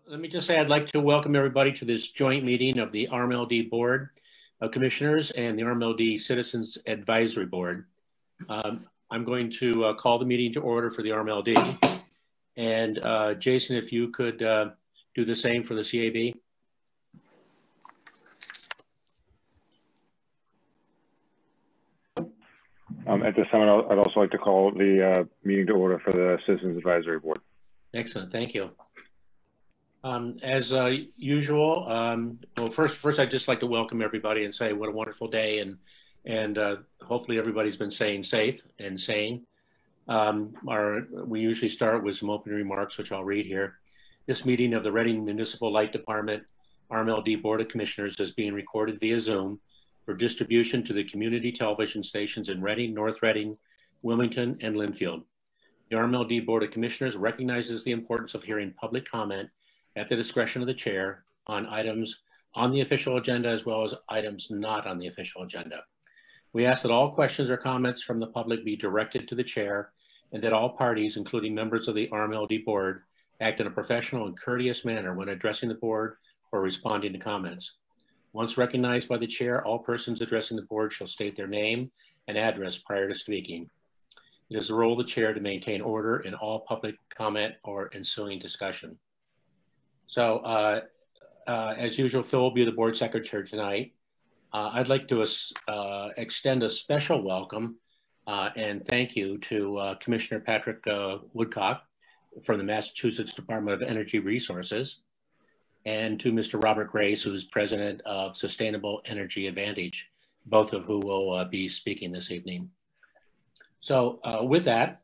Let me just say I'd like to welcome everybody to this joint meeting of the RMLD Board of Commissioners and the RMLD Citizens Advisory Board. I'm going to call the meeting to order for the RMLD. And Jason, if you could do the same for the CAB. At this time, I'd also like to call the meeting to order for the Citizens Advisory Board. Excellent, thank you. As usual, well, first I'd just like to welcome everybody and say what a wonderful day, and hopefully everybody's been staying safe and sane. We usually start with some opening remarks, which I'll read here. This meeting of the Reading Municipal Light Department RMLD Board of Commissioners is being recorded via Zoom for distribution to the community television stations in Reading, North Reading, Wilmington, and Linfield. The RMLD Board of Commissioners recognizes the importance of hearing public comment at the discretion of the chair on items on the official agenda as well as items not on the official agenda. We ask that all questions or comments from the public be directed to the chair and that all parties, including members of the RMLD board, act in a professional and courteous manner when addressing the board or responding to comments. Once recognized by the chair, all persons addressing the board shall state their name and address prior to speaking. It is the role of the chair to maintain order in all public comment or ensuing discussion. So as usual, Phil will be the board secretary tonight. I'd like to extend a special welcome and thank you to Commissioner Patrick Woodcock from the Massachusetts Department of Energy Resources, and to Mr. Robert Grace, who is president of Sustainable Energy Advantage, both of who will be speaking this evening. So with that,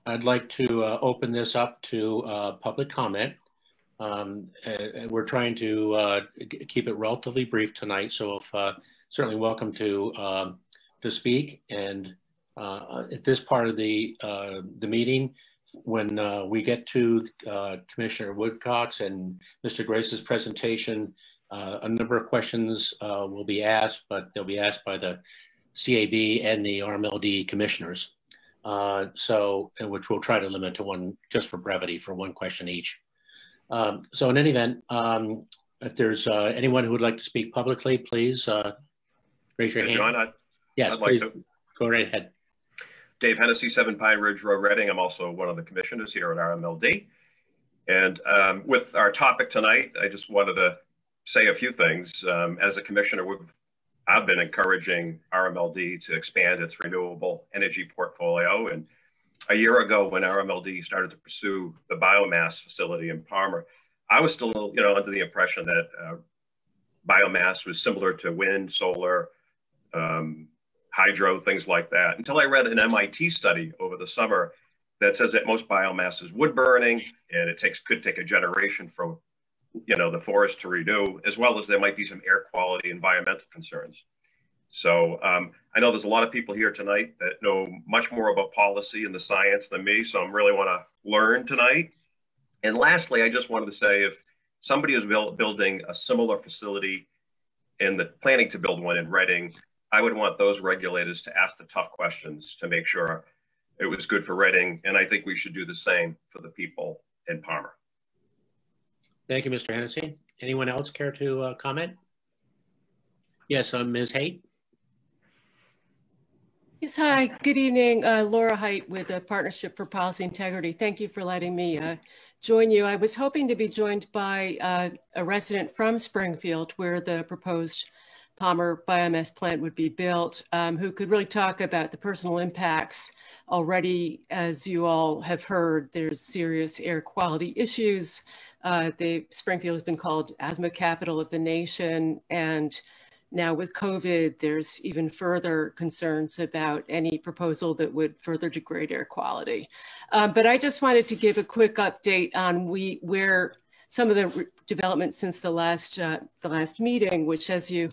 I'd like to open this up to public comment. We're trying to keep it relatively brief tonight, so if certainly welcome to speak. And at this part of the meeting, when we get to Commissioner Woodcock's and Mr. Grace's presentation, a number of questions will be asked, but they'll be asked by the CAB and the RMLD commissioners. Which we'll try to limit to one, just for brevity, for one question each. So in any event, if there's anyone who would like to speak publicly, please raise your hand. John, yes, I'd like to go right ahead. Dave Hennessy, 7 Pine Ridge Road, Reading. I'm also one of the commissioners here at RMLD. And with our topic tonight, I just wanted to say a few things. As a commissioner, I've been encouraging RMLD to expand its renewable energy portfolio. And a year ago, when RMLD started to pursue the biomass facility in Palmer, I was still, under the impression that biomass was similar to wind, solar, hydro, things like that, until I read an MIT study over the summer that says that most biomass is wood burning, and it could take a generation for the forest to renew, as well as there might be some air quality, environmental concerns. So I know there's a lot of people here tonight that know much more about policy and the science than me, so I really want to learn tonight. And lastly, I just wanted to say, if somebody is building a similar facility and planning to build one in Reading, I would want those regulators to ask the tough questions to make sure it was good for Reading, and I think we should do the same for the people in Palmer. Thank you, Mr. Hennessy. Anyone else care to comment? Yes, Ms. Haight. Yes, hi, good evening. Laura Haight with the Partnership for Policy Integrity. Thank you for letting me join you. I was hoping to be joined by a resident from Springfield, where the proposed Palmer biomass plant would be built, who could really talk about the personal impacts. Already, as you all have heard, there's serious air quality issues. Springfield has been called asthma capital of the nation, and now with COVID, there's even further concerns about any proposal that would further degrade air quality. But I just wanted to give a quick update on where some of the developments since the last meeting, which, as you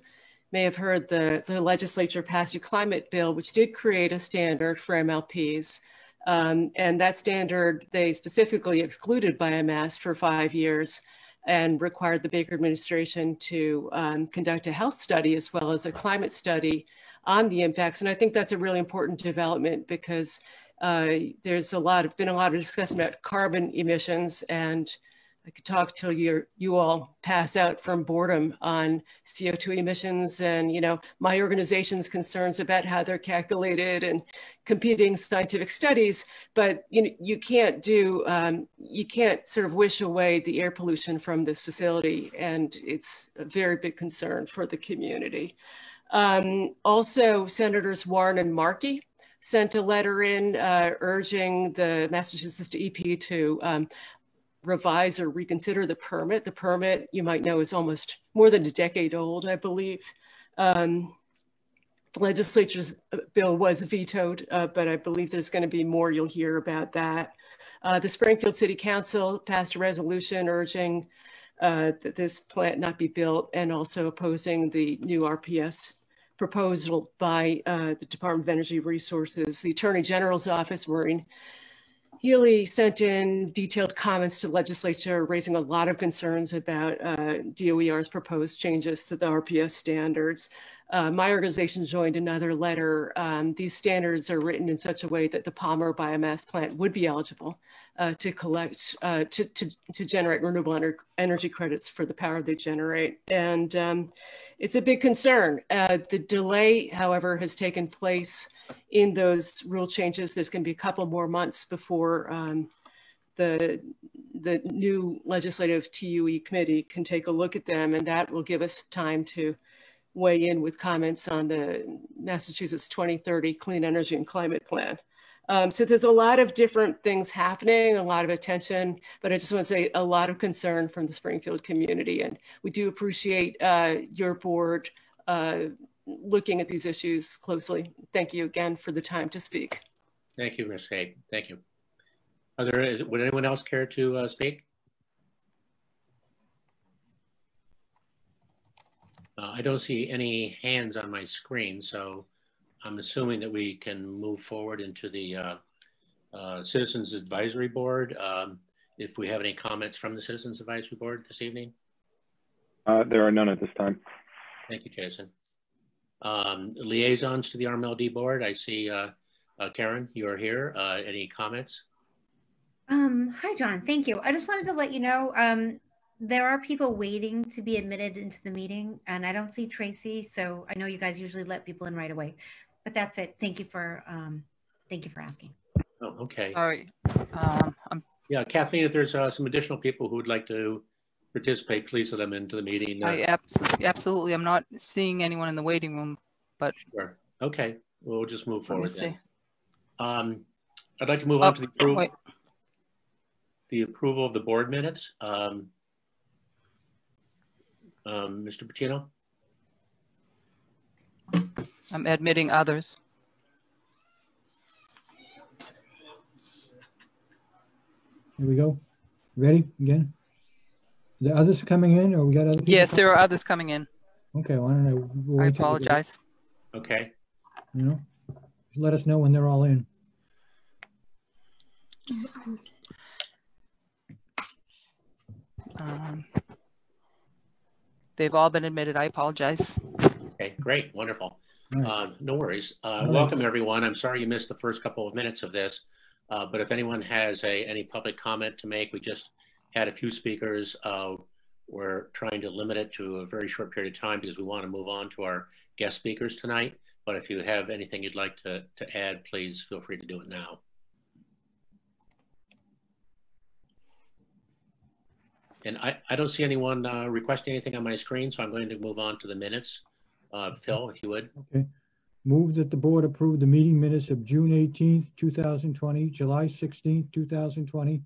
may have heard, the legislature passed a climate bill, which did create a standard for MLPs. And that standard, they specifically excluded biomass for 5 years and required the Baker administration to conduct a health study as well as a climate study on the impacts. And I think that's a really important development because There's been a lot of discussion about carbon emissions, and I could talk till you all pass out from boredom on CO2 emissions and, my organization's concerns about how they're calculated and competing scientific studies. But, you can't sort of wish away the air pollution from this facility. And it's a very big concern for the community. Also, Senators Warren and Markey sent a letter in urging the Massachusetts EP to revise or reconsider the permit. The permit, you might know, is almost more than a decade old, I believe. The legislature's bill was vetoed, but I believe there's going to be more. You'll hear about that. The Springfield City Council passed a resolution urging that this plant not be built, and also opposing the new RPS proposal by the Department of Energy Resources. The Attorney General's office, Maureen Healy, sent in detailed comments to the legislature, raising a lot of concerns about DOER's proposed changes to the RPS standards. My organization joined another letter. These standards are written in such a way that the Palmer biomass plant would be eligible to collect, to generate renewable energy credits for the power they generate. And it's a big concern. The delay, however, has taken place in those rule changes. There's going to be a couple more months before the new legislative TUE committee can take a look at them, and that will give us time to weigh in with comments on the Massachusetts 2030 Clean Energy and Climate Plan. So there's a lot of different things happening, a lot of attention, but I just want to say a lot of concern from the Springfield community. And we do appreciate your board looking at these issues closely. Thank you again for the time to speak. Thank you, Ms. Hay. Thank you. Would anyone else care to speak? I don't see any hands on my screen, so I'm assuming that we can move forward into the Citizens Advisory Board. If we have any comments from the Citizens Advisory Board this evening. There are none at this time. Thank you, Jason. Liaisons to the RMLD Board. I see Karen, you are here. Any comments? Hi, John. Thank you. I just wanted to let you know there are people waiting to be admitted into the meeting, and I don't see Tracy, so I know you guys usually let people in right away. But that's it. Thank you for asking. Oh, okay. All right. Yeah, Kathleen, if there's some additional people who would like to participate, please let them into the meeting. Absolutely. I'm not seeing anyone in the waiting room, but sure. Okay, we'll just move forward then. See. I'd like to move on to the approval of the board minutes. Mr. Pacino? I'm admitting others. Here we go. Ready again? The others coming in, or we got other people? Yes, there are others coming in. Okay, well, I don't know. I apologize. Okay. Let us know when they're all in. They've all been admitted. I apologize. Okay, great, wonderful. Right. No worries. Right. Welcome, everyone. I'm sorry you missed the first couple of minutes of this, but if anyone has any public comment to make, we just had a few speakers. We're trying to limit it to a very short period of time because we want to move on to our guest speakers tonight. But if you have anything you'd like to add, please feel free to do it now. And I don't see anyone requesting anything on my screen, so I'm going to move on to the minutes. Phil, if you would. Okay. Move that the board approve the meeting minutes of June 18th, 2020, July 16th, 2020,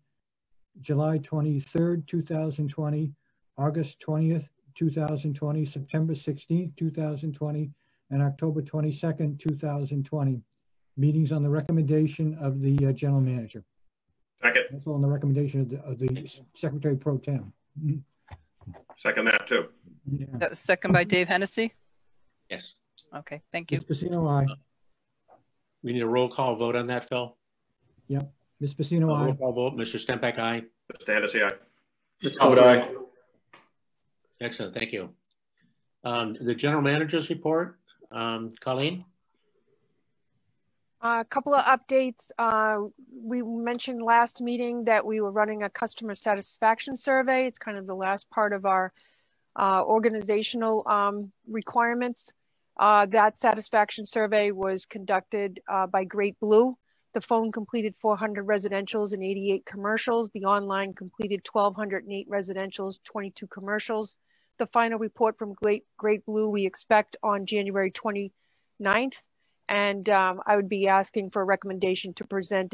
July 23rd, 2020, August 20th, 2020, September 16th, 2020, and October 22nd, 2020. Meetings on the recommendation of the general manager. Second. That's on the recommendation of the Secretary Pro Tem. Second that too. Yeah. That was second by Dave Hennessy. Yes. Okay, thank you. Ms. Pacino, aye. We need a roll call vote on that, Phil. Yep. Ms. Pacino, aye. Roll call vote. Mr. Stempak, aye. Mr. Hennessy, aye. Mr. Talbot, aye. Excellent, thank you. The general manager's report, Colleen? A couple of updates. We mentioned last meeting that we were running a customer satisfaction survey. It's kind of the last part of our organizational requirements. That satisfaction survey was conducted by Great Blue. The phone completed 400 residentials and 88 commercials. The online completed 1,208 residentials, 22 commercials. The final report from Great Blue we expect on January 29th. And I would be asking for a recommendation to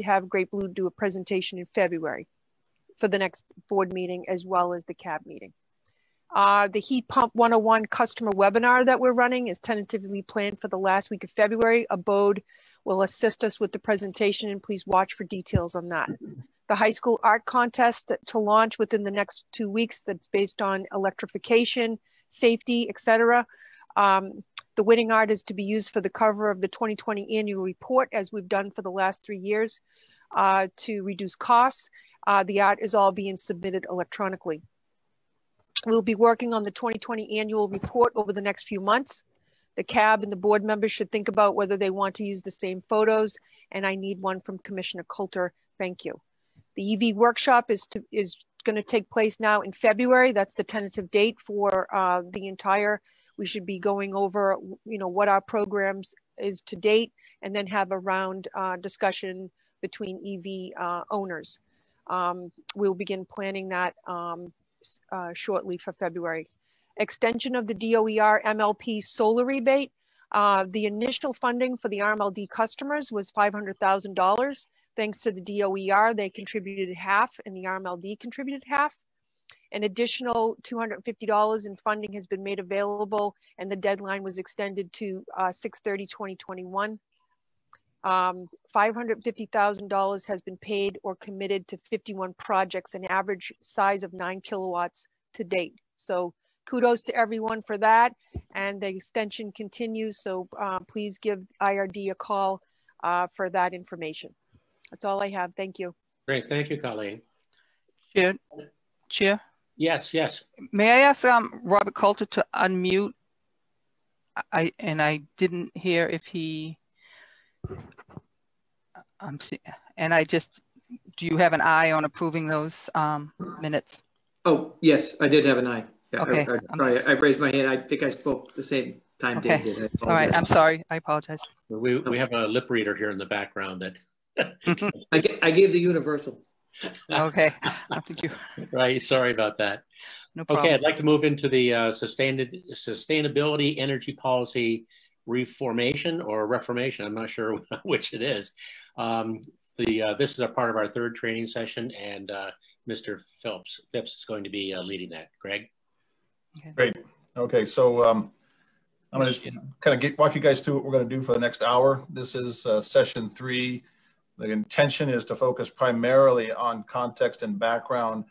have Great Blue do a presentation in February for the next board meeting, as well as the CAB meeting. The Heat Pump 101 customer webinar that we're running is tentatively planned for the last week of February. Abode will assist us with the presentation, and please watch for details on that. The high school art contest to launch within the next 2 weeks, that's based on electrification, safety, etc. The winning art is to be used for the cover of the 2020 annual report, as we've done for the last 3 years, to reduce costs. The art is all being submitted electronically. We'll be working on the 2020 annual report over the next few months. The CAB and the board members should think about whether they want to use the same photos, and I need one from Commissioner Coulter. Thank you. The EV workshop is going to take place now in February. That's the tentative date for the entire. We should be going over, what our programs is to date, and then have a round discussion between EV owners. We'll begin planning that shortly for February. Extension of the DOER MLP solar rebate. The initial funding for the RMLD customers was $500,000. Thanks to the DOER, they contributed half, and the RMLD contributed half. An additional $250 in funding has been made available, and the deadline was extended to 6/30/2021. $550,000 has been paid or committed to 51 projects, an average size of 9 kilowatts to date. So kudos to everyone for that, and the extension continues. So please give IRD a call for that information. That's all I have. Thank you. Great. Thank you, Colleen. Chair? Yes. May I ask Robert Coulter to unmute? I didn't hear if he. Do you have an eye on approving those minutes? Oh, yes, I did have an eye. Yeah, okay. I raised my hand. I think I spoke the same time okay. Dave did. All right, I'm sorry. I apologize. We have a lip reader here in the background that. I gave the universal. Okay, thank you. Right, sorry about that. No problem. Okay, I'd like to move into the sustainability energy policy reformation or reformation. I'm not sure which it is. This is a part of our third training session, and Mr. Phipps is going to be leading that. Greg? Okay. Great. Okay, so I'm going to just kind of walk you guys through what we're going to do for the next hour. This is session 3. The intention is to focus primarily on context and background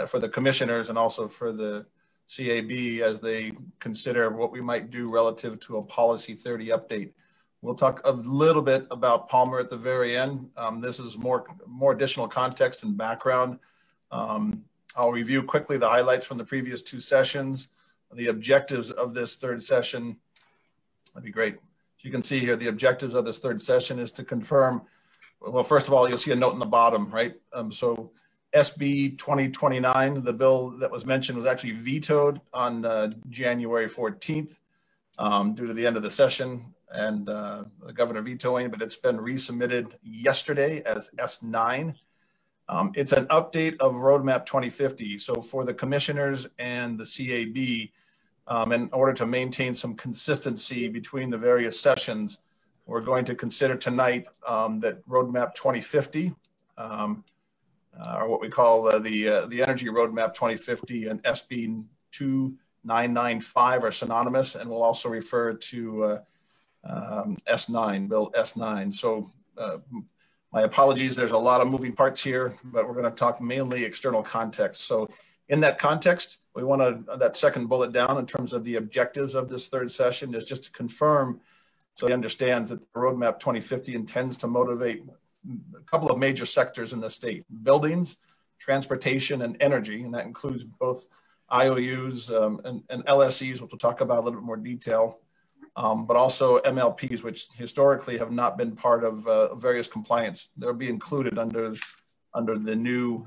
for the commissioners and also for the CAB as they consider what we might do relative to a Policy 30 update. We'll talk a little bit about Palmer at the very end. This is more additional context and background. I'll review quickly the highlights from the previous 2 sessions. The objectives of this third session, that'd be great. As you can see here, the objectives of this third session is to confirm. Well, first of all, you'll see a note in the bottom, right? So SB 2029, the bill that was mentioned, was actually vetoed on January 14th due to the end of the session and the governor vetoing, but it's been resubmitted yesterday as S9. It's an update of Roadmap 2050. So for the commissioners and the CAB, in order to maintain some consistency between the various sessions, we're going to consider tonight that Roadmap 2050, or what we call the Energy Roadmap 2050 and SB 2995 are synonymous, and we'll also refer to S9, Bill S9. So my apologies, there's a lot of moving parts here, but we're going to talk mainly external context. So in that context, we want that second bullet down in terms of the objectives of this third session is just to confirm so he understands that the Roadmap 2050 intends to motivate a couple of major sectors in the state: buildings, transportation, and energy. And that includes both IOUs and LSEs, which we'll talk about a little bit more detail. but also MLPs, which historically have not been part of various compliance. They'll be included under the new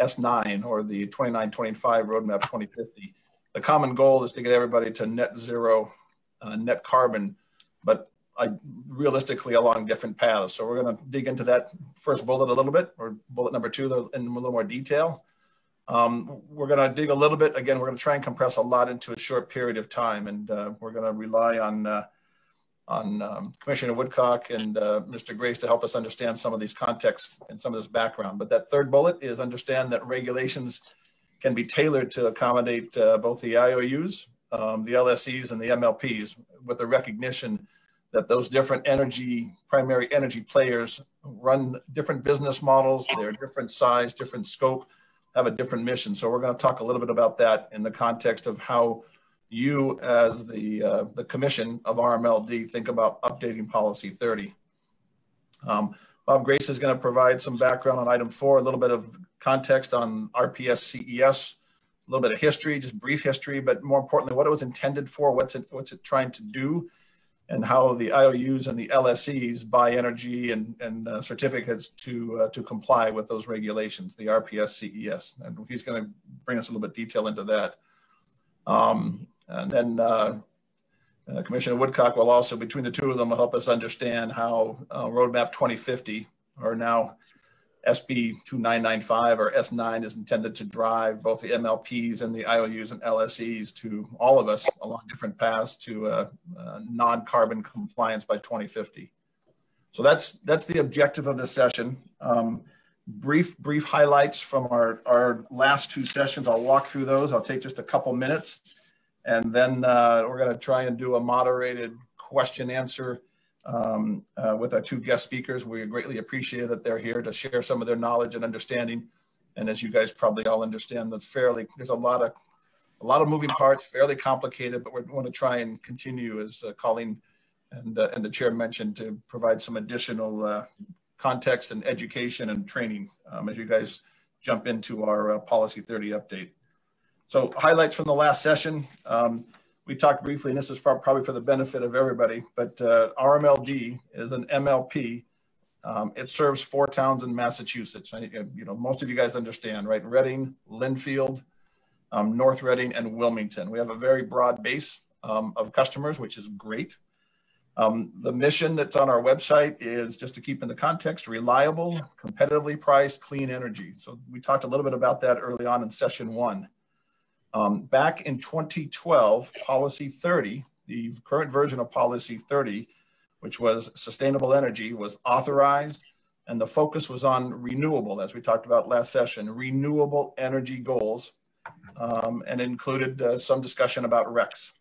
S9 or the 2925 Roadmap 2050. The common goal is to get everybody to net zero net carbon, but realistically along different paths. So we're going to dig into that first bullet a little bit, or bullet number 2 in a little more detail. We're going to dig a little bit. Again, we're going to try and compress a lot into a short period of time, and we're going to rely on Commissioner Woodcock and Mr. Grace to help us understand some of these contexts and some of this background. But that third bullet is understand that regulations can be tailored to accommodate both the IOUs, the LSEs, and the MLPs, with the recognition that those different primary energy players run different business models. They're different size, different scope, have a different mission. So we're going to talk a little bit about that in the context of how you, as the commission of RMLD, think about updating Policy 30. Bob Grace is going to provide some background on item 4, a little bit of context on RPS CES, a little bit of history, just brief history, but more importantly, what it was intended for, what's it trying to do, and how the IOUs and the LSEs buy energy and certificates to comply with those regulations, the RPS CES. And he's going to bring us a little bit of detail into that. And then Commissioner Woodcock will also, between the two of them, will help us understand how Roadmap 2050, or now SB 2995 or S9, is intended to drive both the MLPs and the IOUs and LSEs to all of us along different paths to non-carbon compliance by 2050. So that's the objective of this session. Brief highlights from our last 2 sessions. I'll walk through those. I'll take just a couple minutes, and then we're going to try and do a moderated question answer with our 2 guest speakers. We greatly appreciate that they're here to share some of their knowledge and understanding. And as you guys probably all understand, there's a lot of moving parts, fairly complicated, but we want to try and continue, as Colleen and the chair mentioned, to provide some additional context and education and training as you guys jump into our Policy 30 update. So highlights from the last session. We talked briefly, and this is probably for the benefit of everybody, but RMLD is an MLP. It serves 4 towns in Massachusetts. Most of you guys understand, right? Reading, Lynnfield, North Reading, and Wilmington. We have a very broad base of customers, which is great. The mission that's on our website is, just to keep in the context, reliable, competitively priced, clean energy. So we talked a little bit about that early on in session 1. Back in 2012, Policy 30, the current version of Policy 30, which was sustainable energy, was authorized, and the focus was on renewable, as we talked about last session, renewable energy goals, and included some discussion about RECs.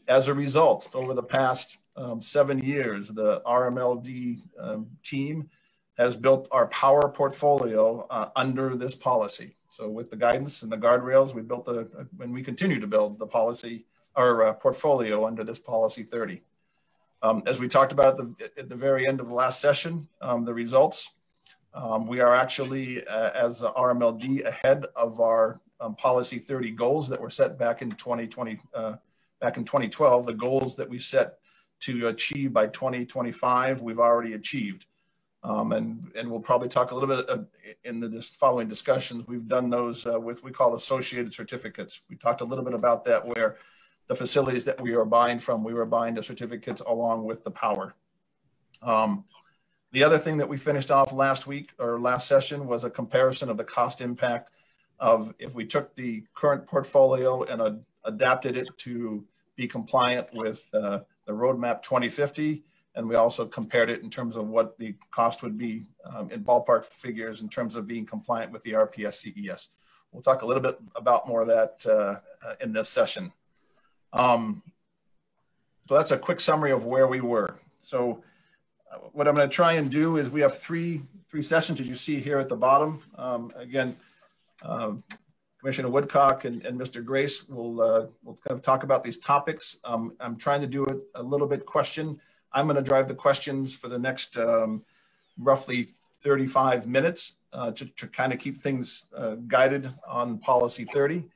As a result, over the past 7 years, the RMLD team has built our power portfolio under this policy. So with the guidance and the guardrails, we built and we continue to build the policy, our portfolio under this Policy 30. As we talked about at the very end of the last session, the results, we are actually, as RMLD, ahead of our Policy 30 goals that were set back in 2020, back in 2012. The goals that we set to achieve by 2025, we've already achieved. And we'll probably talk a little bit in the following discussions. We've done those with, we call associated certificates. We talked a little bit about that, where the facilities that we are buying from, we were buying the certificates along with the power. The other thing that we finished off last week or last session was a comparison of the cost impact of if we took the current portfolio and adapted it to be compliant with the Roadmap 2050. And we also compared it in terms of what the cost would be in ballpark figures in terms of being compliant with the RPS CES. We'll talk a little bit about more of that in this session. So that's a quick summary of where we were. So what I'm going to try and do is, we have three sessions, as you see here at the bottom. Again, Commissioner Woodcock and Mr. Grace will kind of talk about these topics. I'm trying to do it a little bit question. I'm going to drive the questions for the next roughly 35 minutes to kind of keep things guided on Policy 30.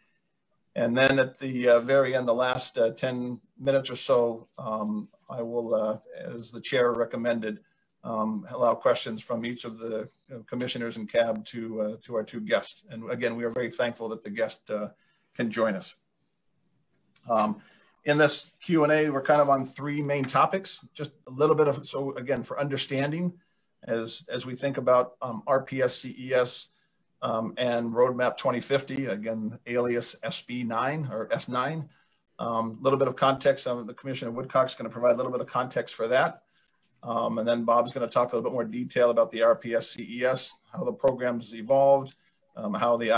And then at the very end, the last 10 minutes or so, I will, as the chair recommended, allow questions from each of the commissioners and CAB to our two guests. And again, we are very thankful that the guest can join us. In this Q&A, we're kind of on three main topics, just a little bit of, so again, for understanding, as we think about RPS CES and Roadmap 2050, again, alias SB9 or S9. A little bit of context. The Commissioner Woodcock's going to provide a little bit of context for that. And then Bob's going to talk a little bit more detail about the RPS CES, how the program's evolved, how the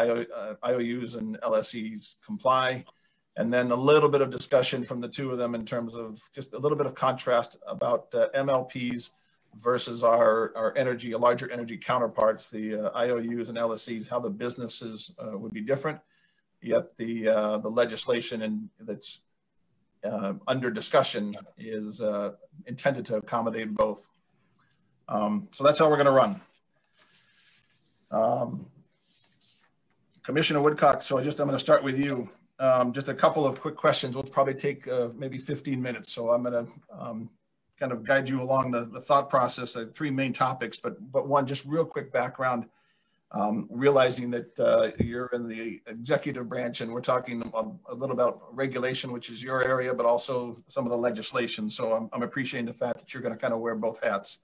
IOUs and LSEs comply, and then a little bit of discussion from the two of them in terms of just a little bit of contrast about MLPs versus our larger energy counterparts, the IOUs and LSEs, how the businesses would be different, yet the legislation that's under discussion is intended to accommodate both. So that's how we're going to run. Commissioner Woodcock, so I'm going to start with you. Just a couple of quick questions. We'll probably take maybe 15 minutes. So I'm going to kind of guide you along the thought process, three main topics, but one just real quick background, realizing that you're in the executive branch and we're talking a little about regulation, which is your area, but also some of the legislation. So I'm appreciating the fact that you're going to kind of wear both hats.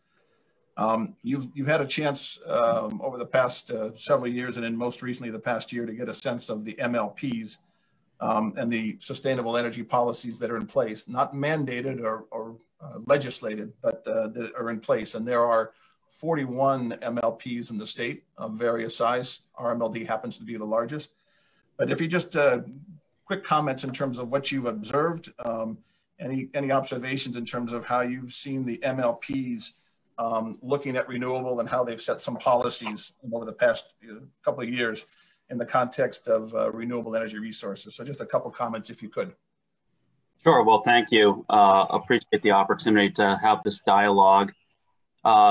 You've had a chance over the past several years and then most recently the past year to get a sense of the MLPs and the sustainable energy policies that are in place, not mandated or legislated, but that are in place. And there are 41 MLPs in the state of various size. RMLD happens to be the largest. But if you just quick comments in terms of what you've observed, any observations in terms of how you've seen the MLPs looking at renewable and how they've set some policies over the past couple of years in the context of renewable energy resources. So just a couple comments if you could. Sure. Well, thank you. Appreciate the opportunity to have this dialogue.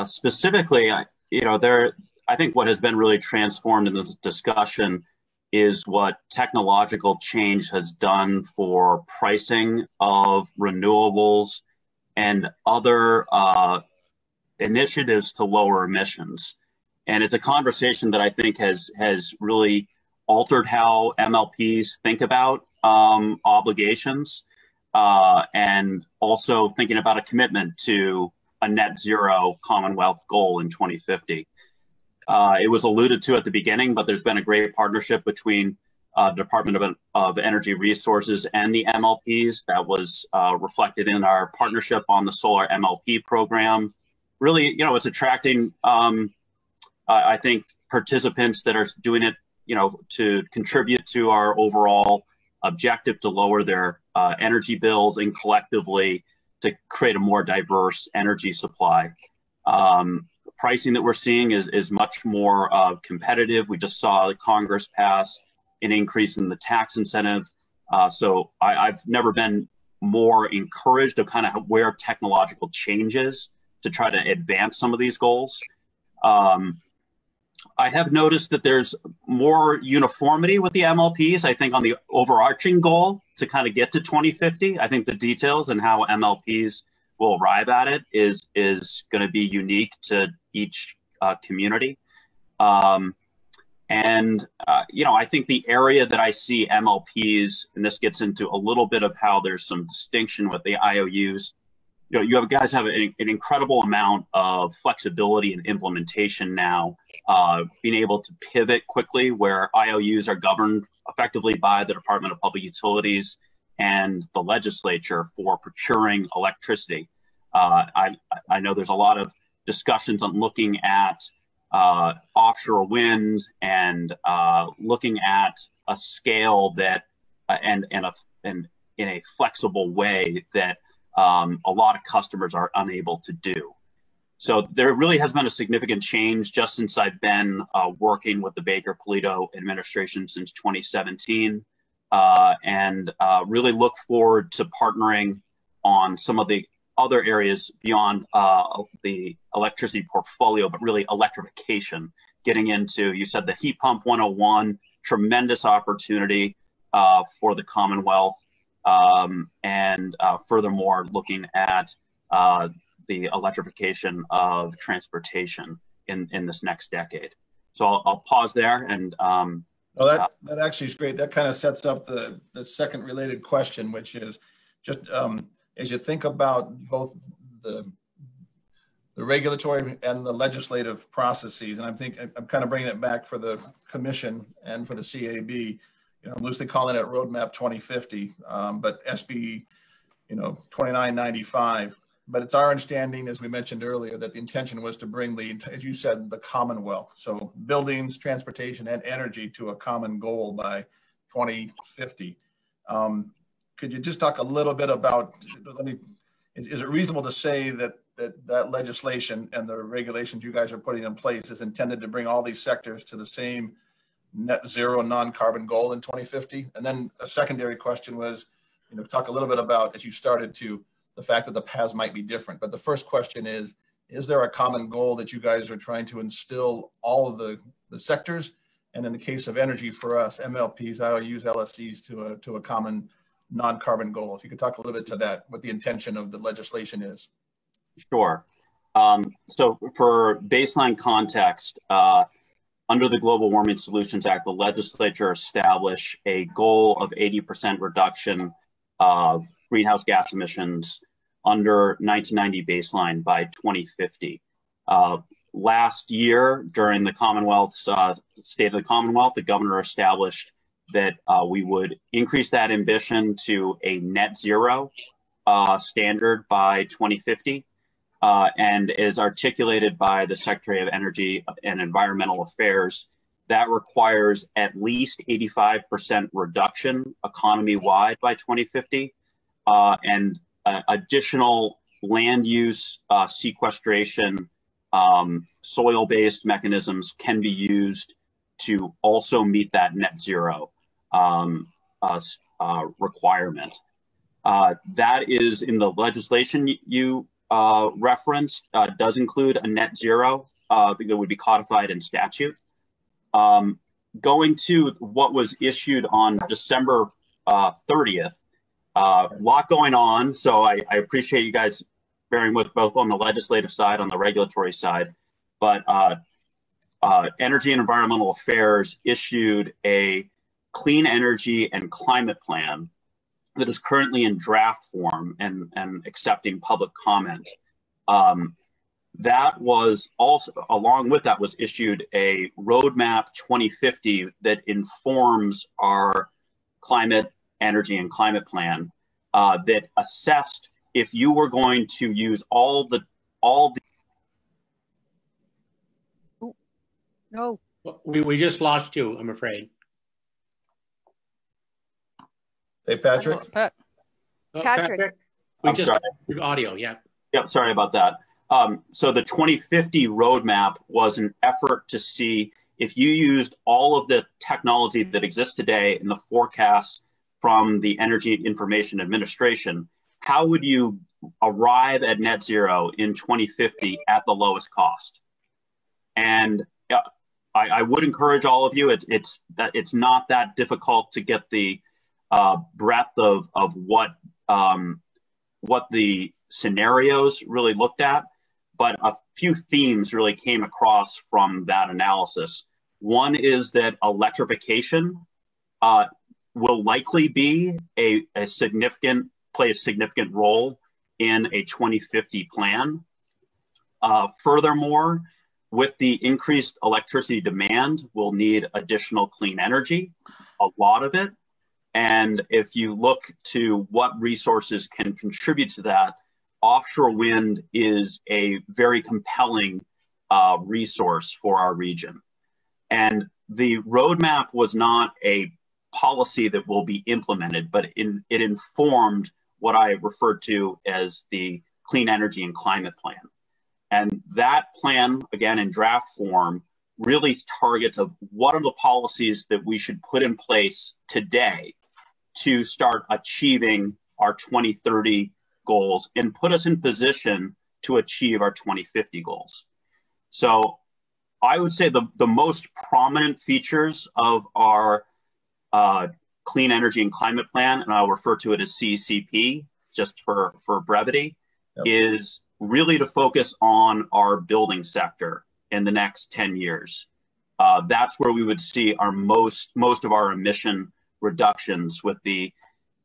Specifically, I think what has been really transformed in this discussion is what technological change has done for pricing of renewables and other initiatives to lower emissions. And it's a conversation that I think has really altered how MLPs think about obligations. And also thinking about a commitment to a net zero Commonwealth goal in 2050. It was alluded to at the beginning, but there's been a great partnership between the Department of Energy Resources and the MLPs that was reflected in our partnership on the solar MLP program. Really, it's attracting, I think, participants that are doing it, to contribute to our overall objective to lower their energy bills and collectively to create a more diverse energy supply. The pricing that we're seeing is much more competitive. We just saw Congress pass an increase in the tax incentive. So I've never been more encouraged of kind of where technological changes to try to advance some of these goals. I have noticed that there's more uniformity with the MLPs, I think, on the overarching goal to kind of get to 2050. I think the details and how MLPs will arrive at it is going to be unique to each community. I think the area that I see MLPs, and this gets into a little bit of how there's some distinction with the IOUs, you guys have an incredible amount of flexibility and implementation now, being able to pivot quickly where IOUs are governed effectively by the Department of Public Utilities and the legislature for procuring electricity. I know there's a lot of discussions on looking at offshore wind and looking at a scale that and in a flexible way that a lot of customers are unable to do. So there really has been a significant change just since I've been working with the Baker-Polito administration since 2017, and really look forward to partnering on some of the other areas beyond the electricity portfolio, but really electrification, getting into, you said the heat pump 101, tremendous opportunity for the Commonwealth. and furthermore, looking at the electrification of transportation in this next decade. So I'll pause there. And well, that actually is great. That kind of sets up the second related question, which is just as you think about both the regulatory and the legislative processes, and I'm kind of bringing it back for the commission and for the CAB, you know, I'm loosely calling it Roadmap 2050, but SB, 2995. But it's our understanding, as we mentioned earlier, that the intention was to bring as you said, the Commonwealth, so buildings, transportation, and energy to a common goal by 2050. Could you just talk a little bit about, is it reasonable to say that legislation and the regulations you guys are putting in place is intended to bring all these sectors to the same net zero non-carbon goal in 2050? And then a secondary question was, talk a little bit about, as you started to, the fact that the paths might be different. But the first question is there a common goal that you guys are trying to instill all of the sectors? And in the case of energy for us, MLPs, I will use LSCs to a common non-carbon goal. If you could talk a little bit to that, what the intention of the legislation is. Sure. So for baseline context, under the Global Warming Solutions Act, the legislature established a goal of 80% reduction of greenhouse gas emissions under 1990 baseline by 2050. Last year, during the Commonwealth's State of the Commonwealth, the governor established that we would increase that ambition to a net zero standard by 2050. And as articulated by the Secretary of Energy and Environmental Affairs, that requires at least 85% reduction economy-wide by 2050, and additional land use sequestration, soil-based mechanisms can be used to also meet that net zero requirement. That is in the legislation you referenced, does include a net zero that would be codified in statute. Going to what was issued on December 30th, a lot going on. So I appreciate you guys bearing with both on the legislative side, on the regulatory side, but Energy and Environmental Affairs issued a clean energy and climate plan that is currently in draft form and accepting public comment. That was also, along with that was issued a Roadmap 2050 that informs our climate, energy, and climate plan that assessed if you were going to use all the. No. We just lost you, I'm afraid. Hey, Patrick. Patrick. I'm sorry. Audio, yeah. Yep, sorry about that. So the 2050 roadmap was an effort to see if you used all of the technology that exists today in the forecasts from the Energy Information Administration, how would you arrive at net zero in 2050 at the lowest cost? And I would encourage all of you, it's not that difficult to get the breadth of what the scenarios really looked at, but a few themes really came across from that analysis. One is that electrification will likely be play a significant role in a 2050 plan. Furthermore, with the increased electricity demand, we'll need additional clean energy, a lot of it. And if you look to what resources can contribute to that, offshore wind is a very compelling resource for our region. And the roadmap was not a policy that will be implemented, but it informed what I referred to as the Clean Energy and Climate Plan. And that plan, again, in draft form, really targets of what are the policies that we should put in place today to start achieving our 2030 goals and put us in position to achieve our 2050 goals. So I would say the most prominent features of our Clean Energy and Climate Plan, and I'll refer to it as CCP just for brevity, is really to focus on our building sector in the next 10 years. That's where we would see our most of our emission reductions with the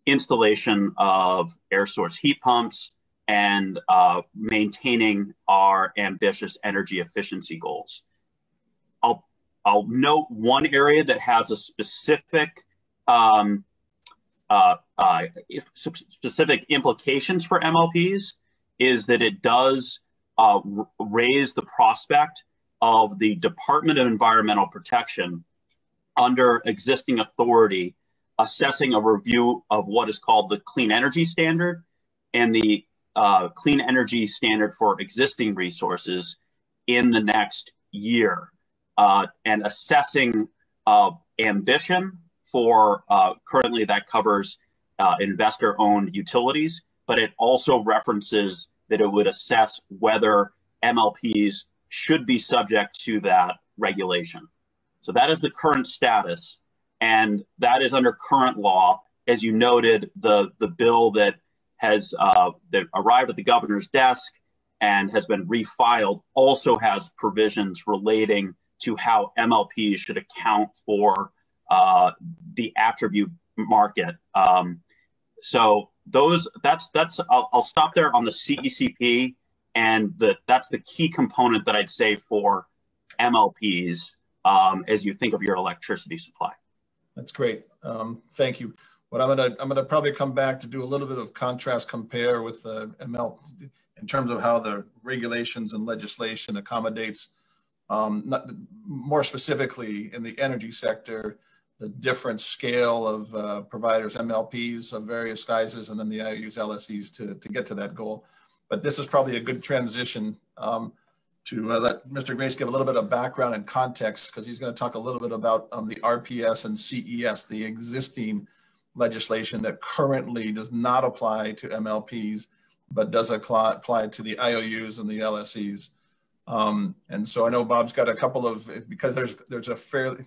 installation of air source heat pumps and maintaining our ambitious energy efficiency goals. I'll note one area that has a specific specific implications for MLPs is that it does raise the prospect of the Department of Environmental Protection under existing authority assessing a review of what is called the Clean Energy Standard and the Clean Energy Standard for existing resources in the next year, and assessing ambition for currently that covers investor-owned utilities, but it also references that it would assess whether MLPs should be subject to that regulation. So that is the current status, and that is under current law. As you noted, the bill that has that arrived at the governor's desk and has been refiled also has provisions relating to how MLPs should account for the attribute market. So I'll stop there on the CECP, and that's the key component that I'd say for MLPs as you think of your electricity supply. That's great. Thank you. But I'm gonna probably come back to do a little bit of contrast compare with ML in terms of how the regulations and legislation accommodates, more specifically in the energy sector, the different scale of providers, MLPs of various sizes, and then the IOUs, LSEs to get to that goal. But this is probably a good transition to let Mr. Grace give a little bit of background and context, because he's going to talk a little bit about the RPS and CES, the existing legislation that currently does not apply to MLPs, but does apply to the IOUs and the LSEs. And so I know Bob's got a couple of, because there's a fairly,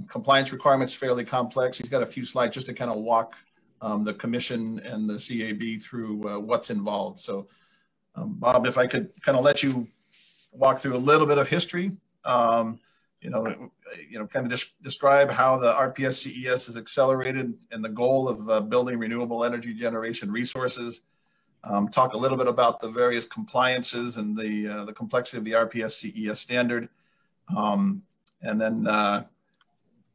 compliance requirements fairly complex. He's got a few slides just to kind of walk the commission and the CAB through what's involved. So Bob, if I could kind of let you walk through a little bit of history, kind of describe how the RPS CES is accelerated and the goal of building renewable energy generation resources. Talk a little bit about the various compliances and the complexity of the RPS CES standard. And then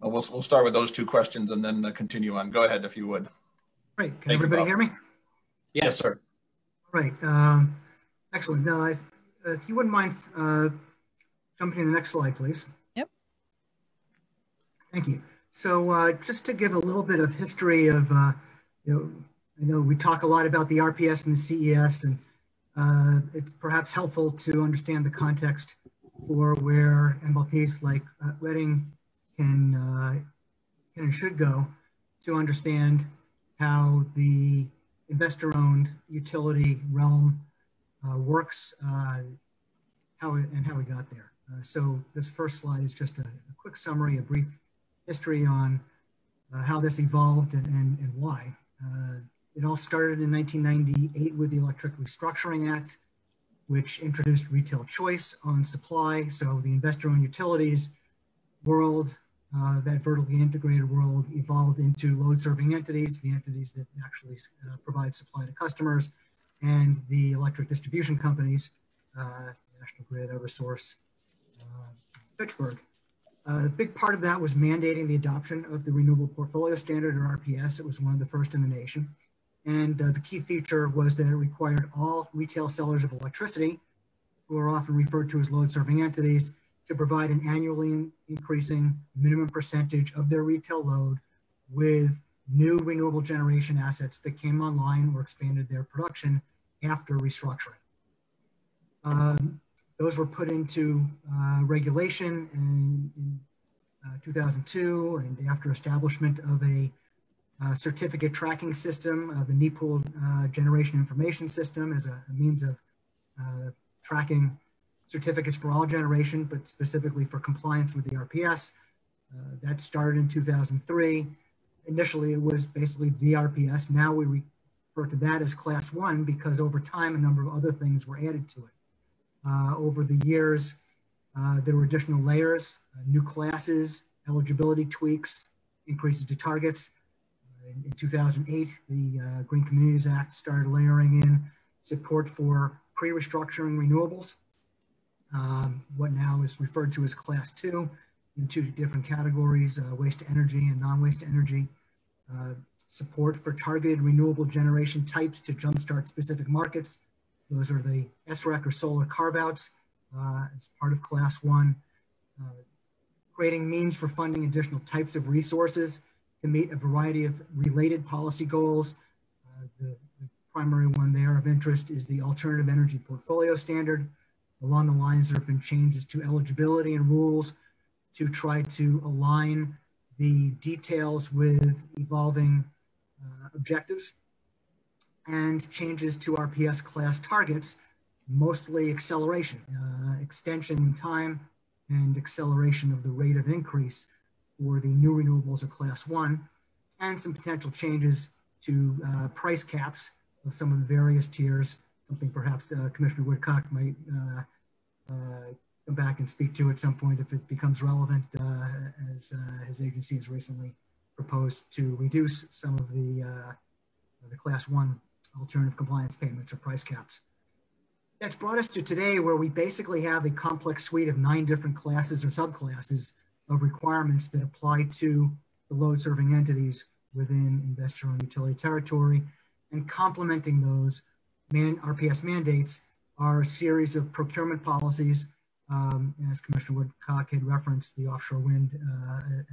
we'll start with those two questions and then continue on. Go ahead if you would. Great. Can everybody hear me? Yes, sir. Right. Excellent. Now, if you wouldn't mind jumping to the next slide, please. Yep. Thank you. So just to give a little bit of history of, I know we talk a lot about the RPS and the CES, and it's perhaps helpful to understand the context for where MLPs like Reading can and should go to understand how the investor-owned utility realm works, how we got there. So this first slide is just a quick summary, a brief history on how this evolved and why. It all started in 1998 with the Electric Restructuring Act, which introduced retail choice on supply. So the investor-owned utilities world, that vertically integrated world, evolved into load-serving entities, the entities that actually provide supply to customers, and the electric distribution companies, National Grid, Eversource, Fitchburg. A big part of that was mandating the adoption of the Renewable Portfolio Standard, or RPS. It was one of the first in the nation. And the key feature was that it required all retail sellers of electricity, who are often referred to as load-serving entities, to provide an annually increasing minimum percentage of their retail load with new renewable generation assets that came online or expanded their production after restructuring. Those were put into regulation in 2002, and after establishment of a certificate tracking system, the NEPOOL Generation Information System, as a means of tracking certificates for all generation, but specifically for compliance with the RPS. That started in 2003. Initially, it was basically the RPS. Now we refer to that as Class 1 because over time, a number of other things were added to it. Over the years, there were additional layers, new classes, eligibility tweaks, increases to targets. In 2008, the Green Communities Act started layering in support for pre-restructuring renewables, what now is referred to as Class 2, in two different categories, waste to energy and non-waste to energy. Support for targeted renewable generation types to jumpstart specific markets. Those are the SREC or solar carve-outs as part of Class 1. Creating means for funding additional types of resources to meet a variety of related policy goals. The primary one there of interest is the Alternative Energy Portfolio Standard. Along the lines, there have been changes to eligibility and rules to try to align the details with evolving objectives, and changes to RPS class targets, mostly acceleration, extension in time and acceleration of the rate of increase for the new renewables of Class 1, and some potential changes to price caps of some of the various tiers, something perhaps Commissioner Woodcock might come back and speak to at some point if it becomes relevant, as his agency has recently proposed to reduce some of the Class 1 alternative compliance payments or price caps. That's brought us to today, where we basically have a complex suite of 9 different classes or subclasses of requirements that apply to the load-serving entities within investor-owned utility territory. And complementing those RPS mandates are a series of procurement policies. As Commissioner Woodcock had referenced, the offshore wind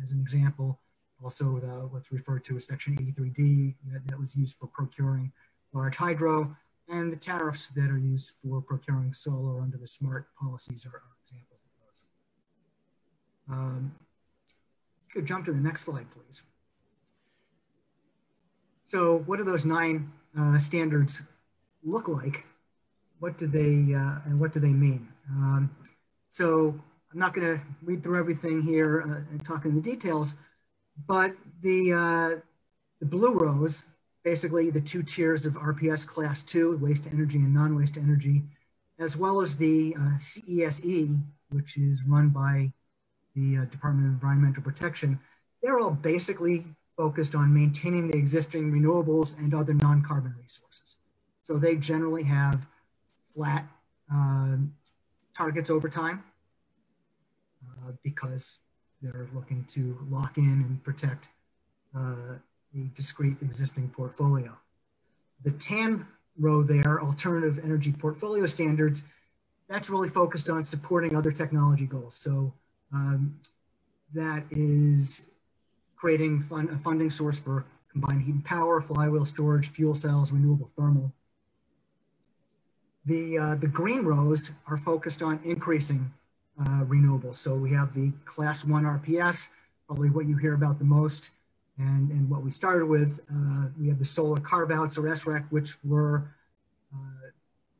as an example, also what's referred to as Section 83D that was used for procuring large hydro, and the tariffs that are used for procuring solar under the SMART policies are examples of those. Could jump to the next slide, please. So what do those 9 standards look like? What do they and what do they mean? So I'm not going to read through everything here and talk in the details, but the blue rows, basically the 2 tiers of RPS Class 2, waste to energy and non-waste energy, as well as the CESE, which is run by the Department of Environmental Protection. They're all basically focused on maintaining the existing renewables and other non-carbon resources. So they generally have flat targets over time because they're looking to lock in and protect the discrete existing portfolio. The tan row there, Alternative Energy Portfolio Standards, that's really focused on supporting other technology goals. So that is creating a funding source for combined heat and power, flywheel storage, fuel cells, renewable thermal. The green rows are focused on increasing renewables. So we have the Class 1 RPS, probably what you hear about the most, and what we started with. We have the solar carve-outs or SREC, which were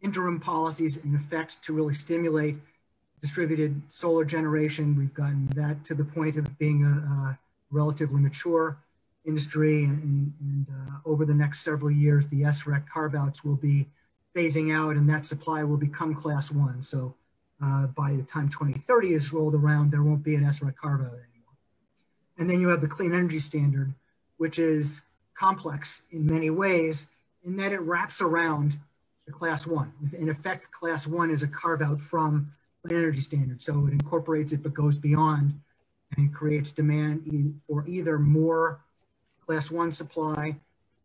interim policies in effect to really stimulate distributed solar generation. We've gotten that to the point of being a relatively mature industry, and over the next several years, the SREC carve-outs will be phasing out, and that supply will become Class 1. So by the time 2030 is rolled around, there won't be an SREC carve-out anymore. And then you have the Clean Energy Standard, which is complex in many ways in that it wraps around the Class 1. In effect, Class 1 is a carve-out from Clean Energy Standard. So it incorporates it but goes beyond and creates demand for either more Class 1 supply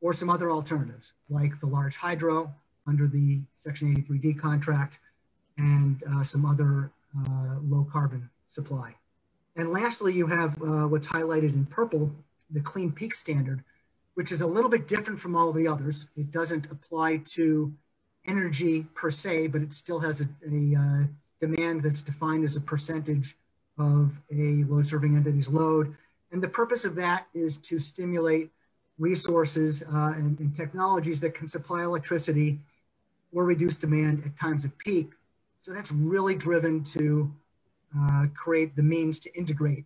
or some other alternatives, like the large hydro under the Section 83D contract, and some other low carbon supply. And lastly, you have what's highlighted in purple, the Clean Peak Standard, which is a little bit different from all the others. It doesn't apply to energy per se, but it still has a demand that's defined as a percentage of a load-serving entity's load. And the purpose of that is to stimulate resources and technologies that can supply electricity or reduce demand at times of peak. So that's really driven to create the means to integrate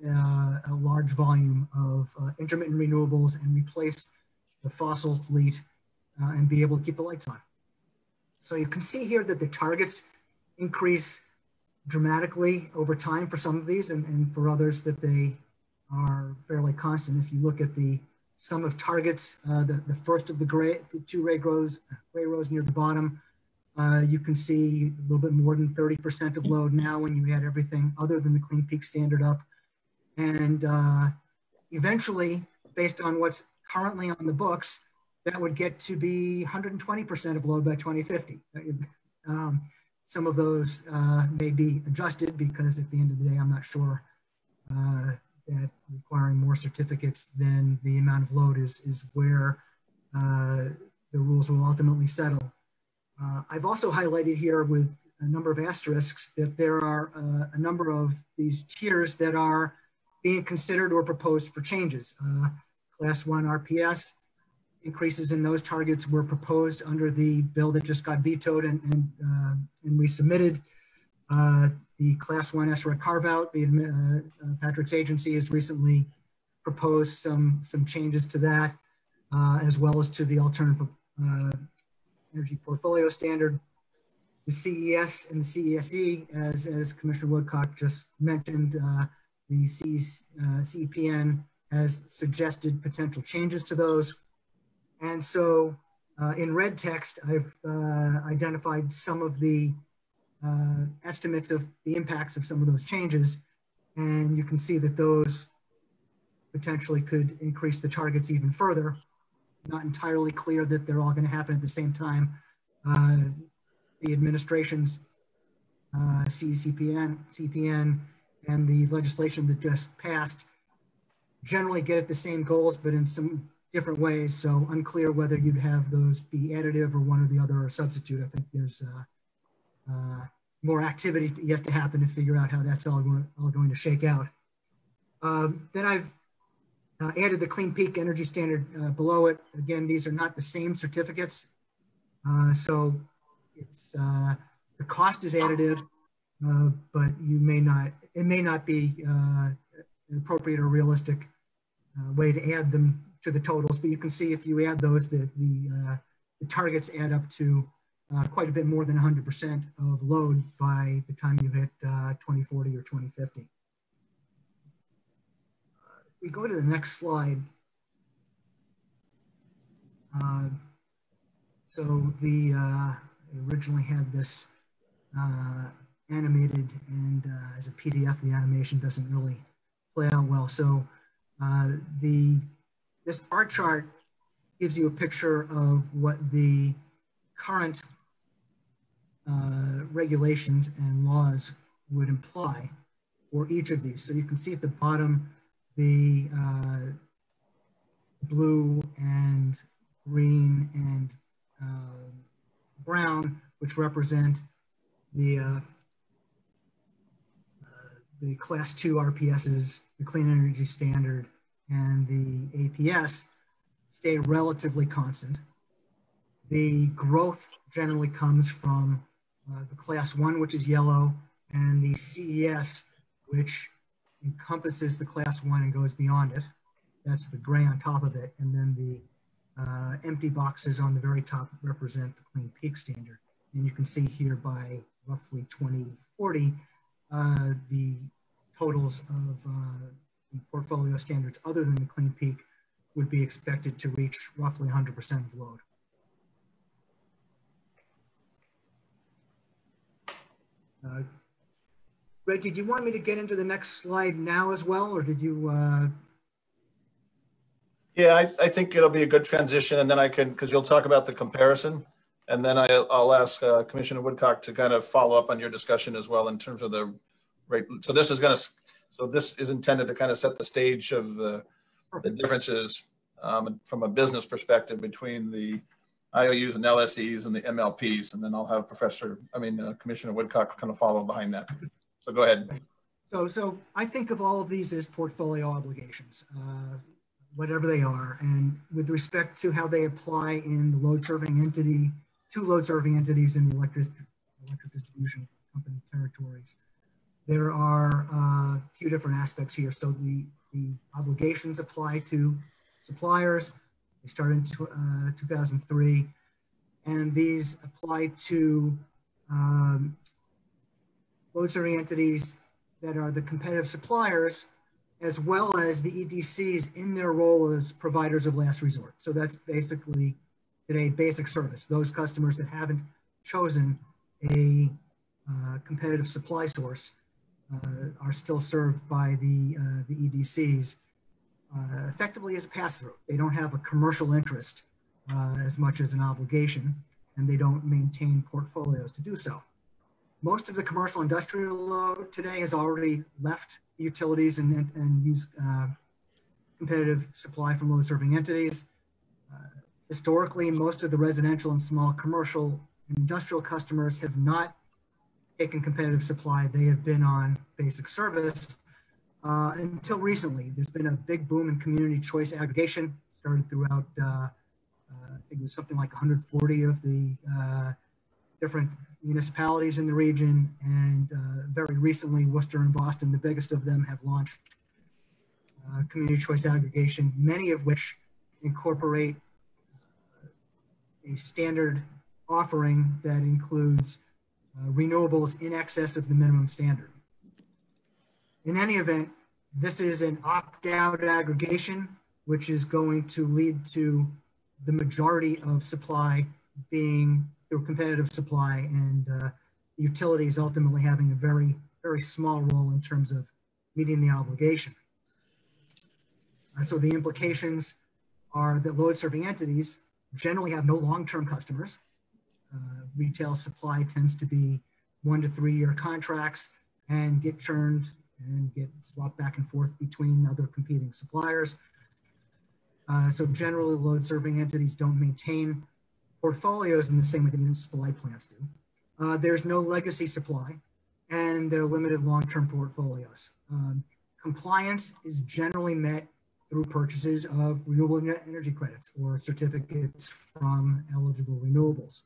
a large volume of intermittent renewables and replace the fossil fleet and be able to keep the lights on. So you can see here that the targets increase dramatically over time for some of these, and for others that they are fairly constant. If you look at the sum of targets, the first of the two gray rows near the bottom, you can see a little bit more than 30% of load now when you add everything other than the Clean Peak Standard up. And eventually, based on what's currently on the books, that would get to be 120% of load by 2050. Some of those may be adjusted because at the end of the day, I'm not sure that requiring more certificates than the amount of load is where the rules will ultimately settle. I've also highlighted here with a number of asterisks that there are a number of these tiers that are being considered or proposed for changes. Class 1 RPS increases in those targets were proposed under the bill that just got vetoed and resubmitted. The Class 1 SREC carve-out, Patrick's agency has recently proposed some changes to that, as well as to the alternative energy portfolio standard. The CES and the CESE, as Commissioner Woodcock just mentioned, the CEPN has suggested potential changes to those. And so in red text, I've identified some of the estimates of the impacts of some of those changes. And you can see that those potentially could increase the targets even further. Not entirely clear that they're all going to happen at the same time. The administration's CEPN, and the legislation that just passed generally get at the same goals, but in some different ways. So unclear whether you'd have those be additive or one or the other or substitute. I think there's more activity yet to happen to figure out how that's all going to shake out. Then I've added the Clean Peak Energy Standard below it. Again, these are not the same certificates. So it's, the cost is additive, but it may not be an appropriate or realistic way to add them to the totals. But you can see if you add those, the targets add up to quite a bit more than 100% of load by the time you hit 2040 or 2050. We go to the next slide. So I originally had this animated, and as a PDF, the animation doesn't really play out well. So this bar chart gives you a picture of what the current regulations and laws would imply for each of these. So you can see at the bottom the blue and green and brown, which represent the Class 2 RPSs, the Clean Energy Standard, and the APS stay relatively constant. The growth generally comes from the Class 1, which is yellow, and the CES, which encompasses the Class 1 and goes beyond it. That's the gray on top of it. And then the empty boxes on the very top represent the Clean Peak Standard. And you can see here by roughly 2040, the totals of the portfolio standards other than the Clean Peak would be expected to reach roughly 100% of load. Greg, did you want me to get into the next slide now as well, or did you? Yeah, I think it'll be a good transition, and then I can, because you'll talk about the comparison, and then I'll ask Commissioner Woodcock to kind of follow up on your discussion as well in terms of the rate. So this is intended to kind of set the stage of the differences from a business perspective between the IOUs and LSEs and the MLPs, and then I'll have Commissioner Woodcock kind of follow behind that. So go ahead. So I think of all of these as portfolio obligations, whatever they are, and with respect to how they apply in the load serving entity, two load serving entities in the electric distribution company territories. There are a few different aspects here. So the obligations apply to suppliers. They started in 2003, and these apply to load serving entities that are the competitive suppliers, as well as the EDCs in their role as providers of last resort. So that's basically today basic service. Those customers that haven't chosen a competitive supply source are still served by the EDCs effectively as a pass-through. They don't have a commercial interest as much as an obligation, and they don't maintain portfolios to do so. Most of the commercial industrial load today has already left utilities and use competitive supply from load serving entities. Historically, most of the residential and small commercial and industrial customers have not taken competitive supply. They have been on basic service until recently. There's been a big boom in community choice aggregation, started throughout, I think it was something like 140 of the different municipalities in the region. And very recently, Worcester and Boston, the biggest of them, have launched community choice aggregation, many of which incorporate a standard offering that includes renewables in excess of the minimum standard. In any event, this is an opt-out aggregation, which is going to lead to the majority of supply being through competitive supply, and utilities ultimately having a very, very small role in terms of meeting the obligation. So the implications are that load serving entities generally have no long-term customers. Retail supply tends to be 1 to 3 year contracts and get churned and get swapped back and forth between other competing suppliers. So generally, load serving entities don't maintain portfolios in the same way the municipal light plants do. There's no legacy supply, and they're limited long-term portfolios. Compliance is generally met through purchases of renewable energy credits or certificates from eligible renewables.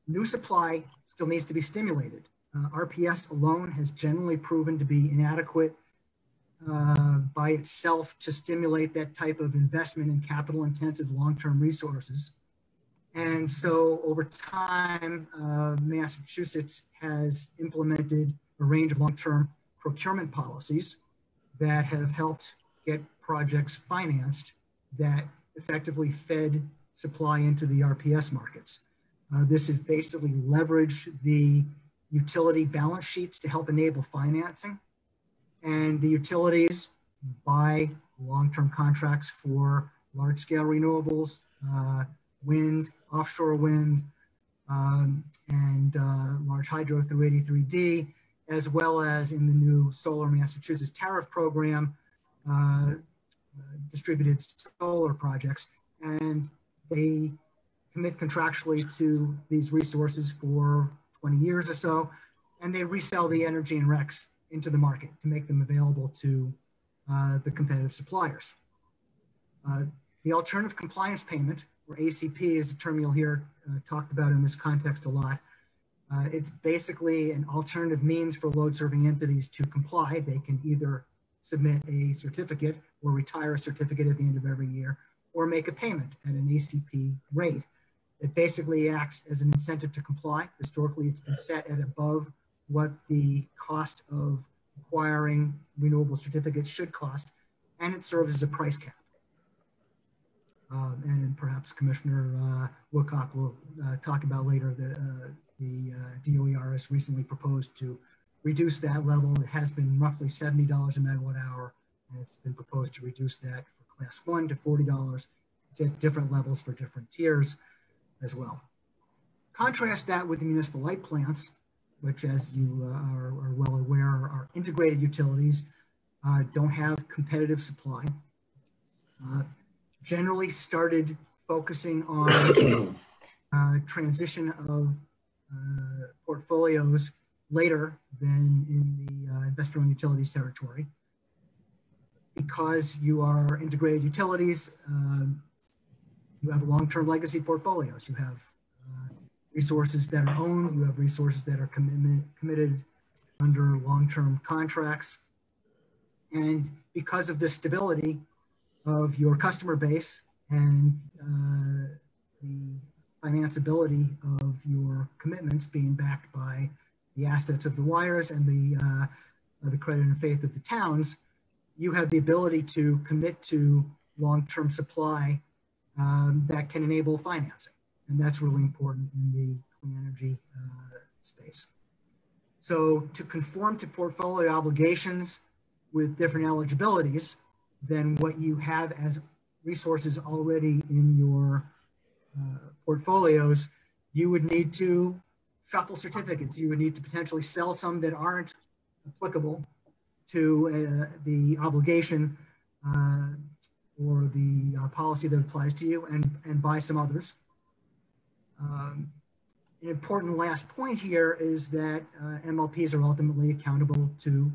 New supply still needs to be stimulated. RPS alone has generally proven to be inadequate by itself to stimulate that type of investment in capital-intensive long-term resources. And so over time, Massachusetts has implemented a range of long-term procurement policies that have helped get projects financed that effectively fed supply into the RPS markets. This has basically leveraged the utility balance sheets to help enable financing, and the utilities buy long-term contracts for large-scale renewables, wind, offshore wind, and large hydro through 83D, as well as in the new Solar Massachusetts tariff program, distributed solar projects. And they commit contractually to these resources for 20 years or so, and they resell the energy and RECs into the market to make them available to the competitive suppliers. The alternative compliance payment, or ACP, is a term you'll hear talked about in this context a lot. It's basically an alternative means for load serving entities to comply. They can either submit a certificate or retire a certificate at the end of every year, or make a payment at an ACP rate. It basically acts as an incentive to comply. Historically, it's been set at above what the cost of acquiring renewable certificates should cost, and it serves as a price cap. And perhaps Commissioner Woodcock will talk about later the DOER recently proposed to reduce that level. It has been roughly $70 a megawatt hour, and it's been proposed to reduce that for class 1 to $40. It's at different levels for different tiers as well. Contrast that with the municipal light plants, which, as you are well aware, are integrated utilities, don't have competitive supply. Generally started focusing on transition of portfolios later than in the investor-owned utilities territory. Because you are integrated utilities, you have long-term legacy portfolios. You have resources that are owned, you have resources that are committed under long-term contracts. And because of the stability of your customer base and the financeability of your commitments being backed by the assets of the wires and the credit and faith of the towns, you have the ability to commit to long-term supply that can enable financing. And that's really important in the clean energy space. So to conform to portfolio obligations with different eligibilities than what you have as resources already in your portfolios, you would need to shuffle certificates. You would need to potentially sell some that aren't applicable to the obligation or the policy that applies to you and buy some others. An important last point here is that MLPs are ultimately accountable to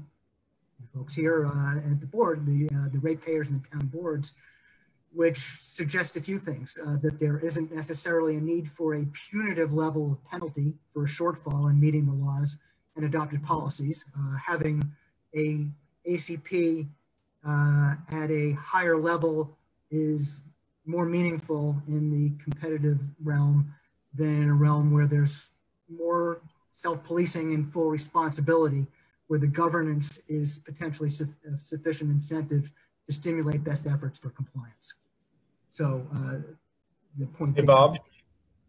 the folks here at the board, the ratepayers and the town boards, which suggests a few things, that there isn't necessarily a need for a punitive level of penalty for a shortfall in meeting the laws and adopted policies. Having a ACP at a higher level is more meaningful in the competitive realm than in a realm where there's more self-policing and full responsibility, where the governance is potentially sufficient incentive to stimulate best efforts for compliance. So the point. Hey, Bob,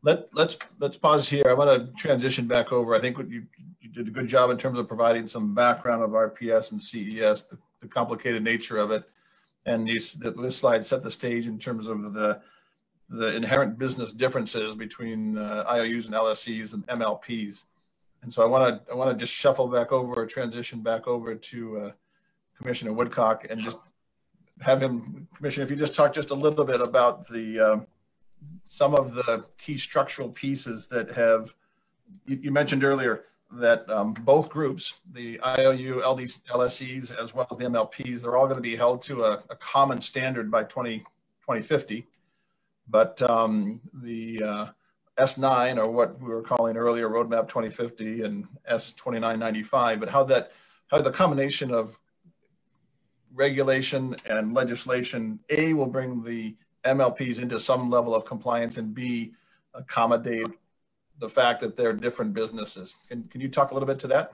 let's pause here. I want to transition back over. I think you did a good job in terms of providing some background of RPS and CES, the complicated nature of it, and this slide set the stage in terms of the inherent business differences between IOUs and LSEs and MLPs. And so I want to just shuffle back over, transition back over to Commissioner Woodcock, and just have him, Commissioner, if you just talk just a little bit about the some of the key structural pieces that have, you mentioned earlier that both groups, the IOU, LSEs, as well as the MLPs, they're all going to be held to a common standard by 2050. But the S9, or what we were calling earlier Roadmap 2050, and S2995, but how the combination of regulation and legislation, A, will bring the MLPs into some level of compliance, and B, accommodate the fact that they're different businesses. Can you talk a little bit to that?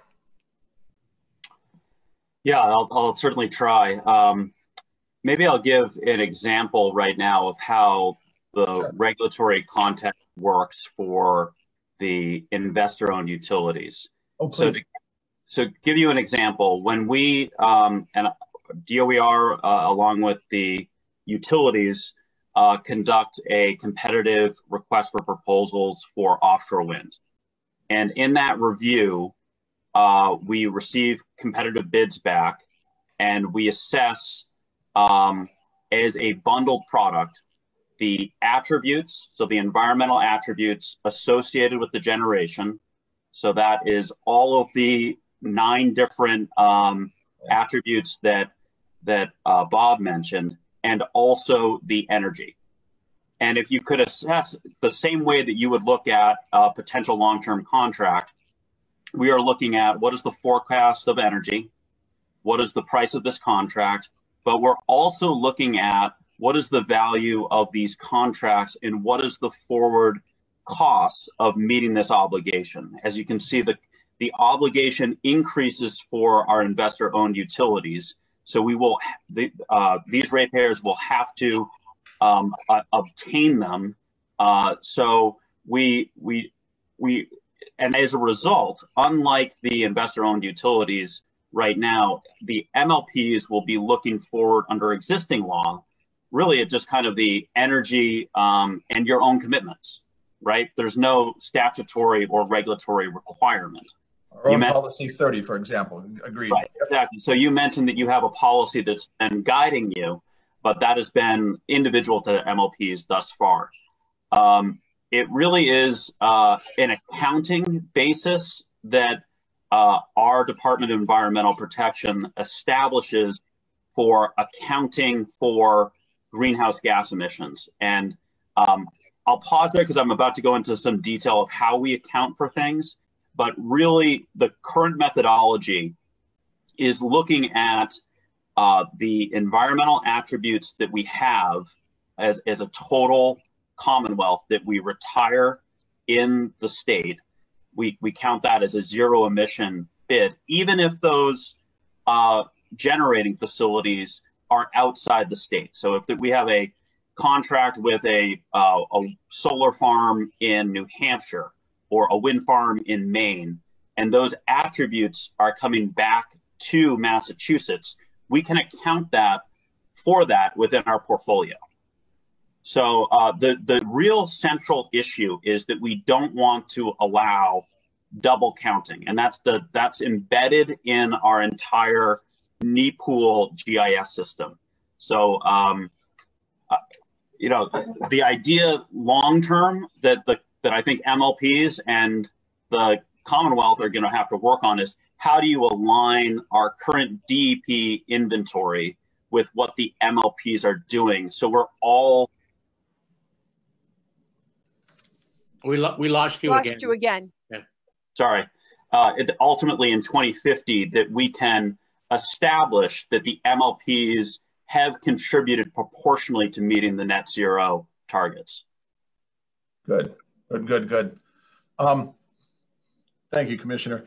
Yeah, I'll certainly try. Maybe I'll give an example right now of how the regulatory context works for the investor-owned utilities. Oh, please. So give you an example, when we, and DOER, along with the utilities, conduct a competitive request for proposals for offshore wind. And in that review, we receive competitive bids back, and we assess as a bundled product the attributes, so the environmental attributes associated with the generation. So that is all of the 9 different attributes that Bob mentioned, and also the energy. And if you could assess the same way that you would look at a potential long-term contract, we are looking at what is the forecast of energy, what is the price of this contract, but we're also looking at what is the value of these contracts and what is the forward costs of meeting this obligation. As you can see, the obligation increases for our investor-owned utilities. So we will, these ratepayers will have to obtain them. So and as a result, unlike the investor-owned utilities right now, the MLPs will be looking forward under existing law, really at just kind of the energy and your own commitments, right? There's no statutory or regulatory requirement. Our own policy 30, for example, agreed. Right, exactly. So you mentioned that you have a policy that's been guiding you, but that has been individual to MLPs thus far. It really is an accounting basis that our Department of Environmental Protection establishes for accounting for greenhouse gas emissions. And I'll pause there because I'm about to go into some detail of how we account for things. but really the current methodology is looking at the environmental attributes that we have as a total Commonwealth that we retire in the state. We count that as a zero emission bid, even if those generating facilities are outside the state. So if we have a contract with a solar farm in New Hampshire or a wind farm in Maine, and those attributes are coming back to Massachusetts, we can account that for that within our portfolio. So the real central issue is that we don't want to allow double counting, and that's embedded in our entire NEPOOL GIS system. So you know, the idea long term that I think MLPs and the Commonwealth are going to have to work on is how do you align our current DEP inventory with what the MLPs are doing, so we're all. We lost you again. Lost you again. Yeah. Sorry. Ultimately, in 2050, that we can establish that the MLPs have contributed proportionally to meeting the net zero targets. Good. Thank you, Commissioner.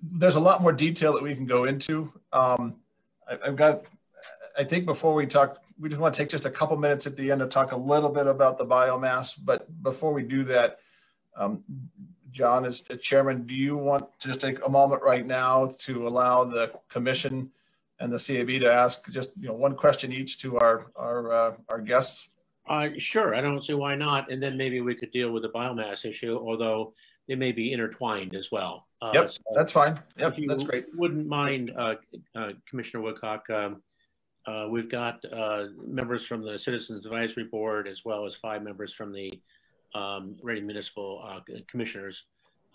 There's a lot more detail that we can go into. I think before we talk, we just want to take just a couple minutes at the end to talk a little bit about the biomass. But before we do that, John, as chairman, do you want to just take a moment right now to allow the commission and the CAB to ask just one question each to our guests? Sure, I don't see why not. And then maybe we could deal with the biomass issue, although they may be intertwined as well. Yep, so that's fine. Yep, if you that's great. Wouldn't mind, Commissioner Woodcock, we've got members from the Citizens Advisory Board as well as 5 members from the Reading Municipal commissioners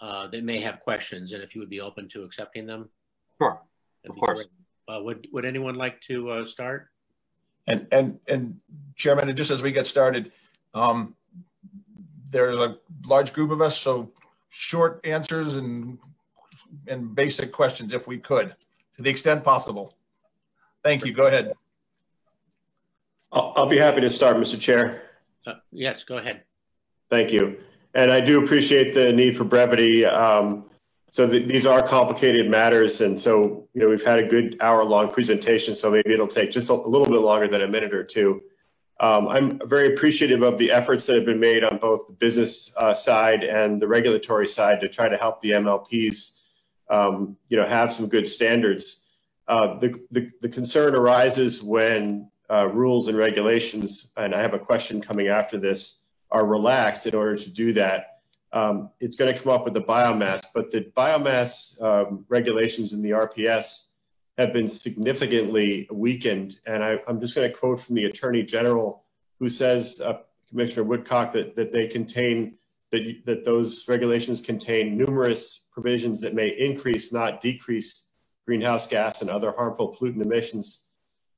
that may have questions, and if you would be open to accepting them. Sure, of course. Would anyone like to start? And Chairman, and just as we get started, there's a large group of us, so short answers and basic questions if we could, to the extent possible. Thank you. Go ahead. I'll be happy to start, Mr. Chair. Yes, go ahead. Thank you. And I do appreciate the need for brevity. So these are complicated matters. And so, we've had a good hour-long presentation, so maybe it'll take just a little bit longer than a minute or two. I'm very appreciative of the efforts that have been made on both the business side and the regulatory side to try to help the MLPs, have some good standards. The concern arises when rules and regulations, and I have a question coming after this, are relaxed in order to do that. It's going to come up with the biomass, but the biomass regulations in the RPS have been significantly weakened. And I'm just going to quote from the Attorney General, who says, Commissioner Woodcock, that they contain, that those regulations contain numerous provisions that may increase, not decrease, greenhouse gas and other harmful pollutant emissions,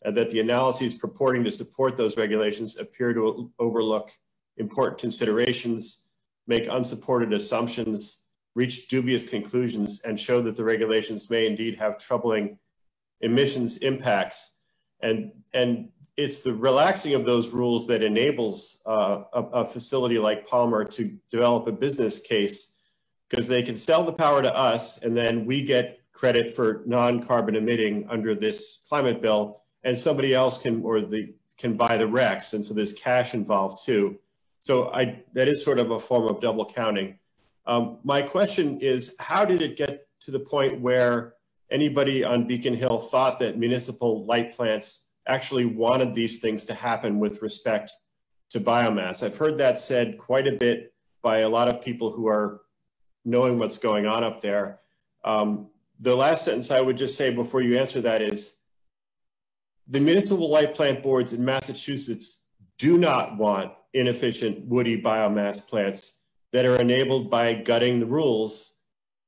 and that the analyses purporting to support those regulations appear to overlook important considerations, make unsupported assumptions, reach dubious conclusions, and show that the regulations may indeed have troubling emissions impacts. And it's the relaxing of those rules that enables a facility like Palmer to develop a business case, because they can sell the power to us and then we get credit for non-carbon emitting under this climate bill, and somebody else can buy the RECs, and so there's cash involved too. So that is sort of a form of double counting. My question is, how did it get to the point where anybody on Beacon Hill thought that municipal light plants actually wanted these things to happen with respect to biomass? I've heard that said quite a bit by a lot of people who are knowing what's going on up there. The last sentence I would just say before you answer that is, the municipal light plant boards in Massachusetts do not want inefficient woody biomass plants that are enabled by gutting the rules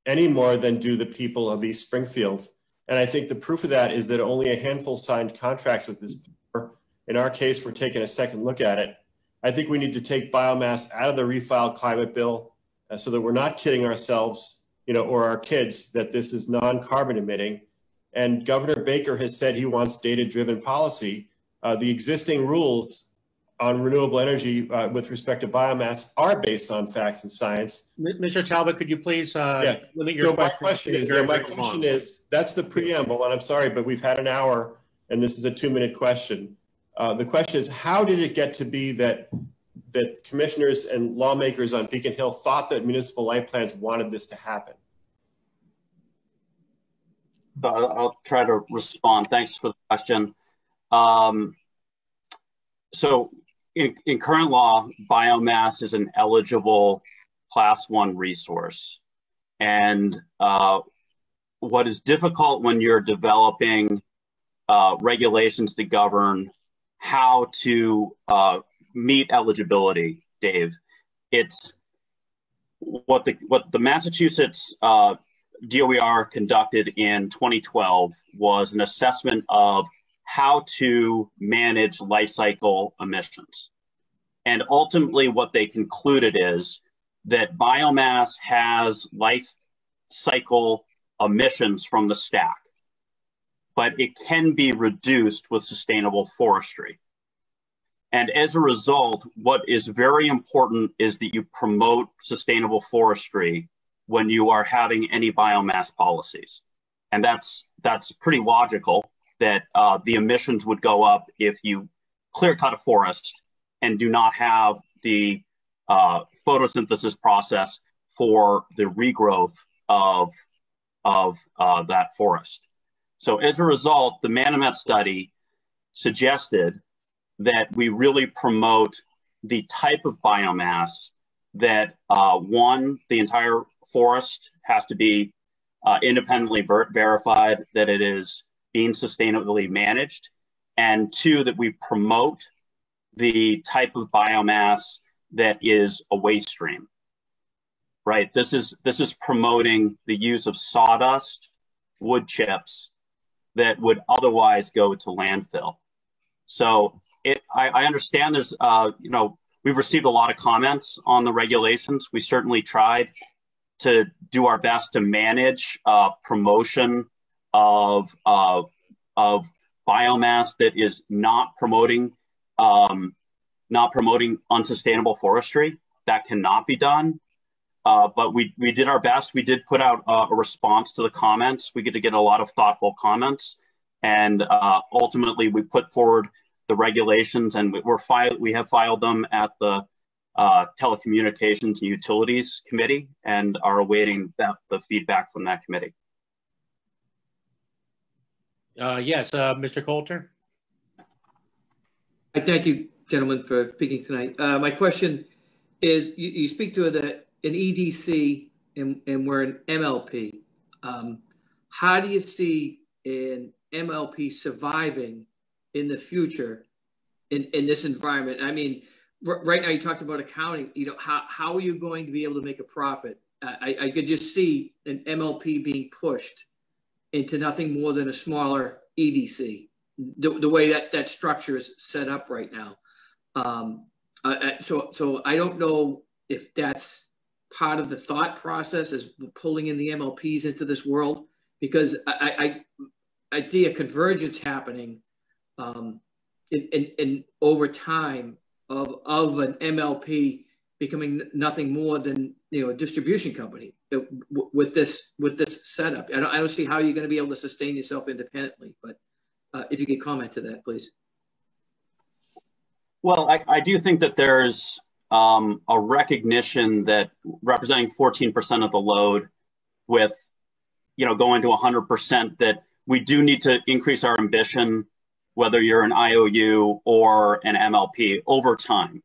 any more than do the people of East Springfield. And I think the proof of that is that only a handful signed contracts with this. In our case, we're taking a second look at it. I think we need to take biomass out of the refiled climate bill so that we're not kidding ourselves or our kids, that this is non-carbon emitting. And Governor Baker has said he wants data-driven policy. The existing rules on renewable energy with respect to biomass are based on facts and science. Mr. Talbot, could you please limit your so my question is, that's the preamble, and I'm sorry, but we've had an hour, and this is a 2-minute question. The question is, how did it get to be that commissioners and lawmakers on Beacon Hill thought that municipal light plans wanted this to happen? I'll try to respond. Thanks for the question. So in current law, biomass is an eligible Class 1 resource. And what is difficult when you're developing regulations to govern how to meet eligibility, Dave, it's what the Massachusetts DOER conducted in 2012 was an assessment of how to manage life cycle emissions. And ultimately what they concluded is that biomass has life cycle emissions from the stack, but it can be reduced with sustainable forestry. And as a result, what is very important is that you promote sustainable forestry when you are having any biomass policies. And that's pretty logical that the emissions would go up if you clear cut a forest and do not have the photosynthesis process for the regrowth of that forest. So as a result, the Manomet study suggested that we really promote the type of biomass that one, the entire forest has to be independently verified that it is being sustainably managed, and two, that we promote the type of biomass that is a waste stream, right? This is promoting the use of sawdust, wood chips that would otherwise go to landfill. So I understand there's, we've received a lot of comments on the regulations. We certainly tried to do our best to manage promotion of biomass that is not promoting unsustainable forestry. That cannot be done. But we did our best. We did put out a response to the comments. We get to get a lot of thoughtful comments, and ultimately we put forward the regulations, and we have filed them at the Telecommunications and Utilities Committee, and are awaiting the feedback from that committee. Yes, Mr. Coulter. I thank you, gentlemen, for speaking tonight. My question is, you speak to an EDC and we're an MLP. How do you see an MLP surviving in the future in this environment? I mean, right now you talked about accounting. How are you going to be able to make a profit? I could just see an MLP being pushed into nothing more than a smaller EDC, the way that structure is set up right now. So I don't know if that's part of the thought process, is pulling in the MLPs into this world, because I see a convergence happening in over time of an MLP becoming nothing more than a distribution company with this setup. I don't see how you're going to be able to sustain yourself independently. But if you could comment to that, please. Well, I do think that there's a recognition that representing 14% of the load, with going to 100%, that we do need to increase our ambition, whether you're an IOU or an MLP, over time.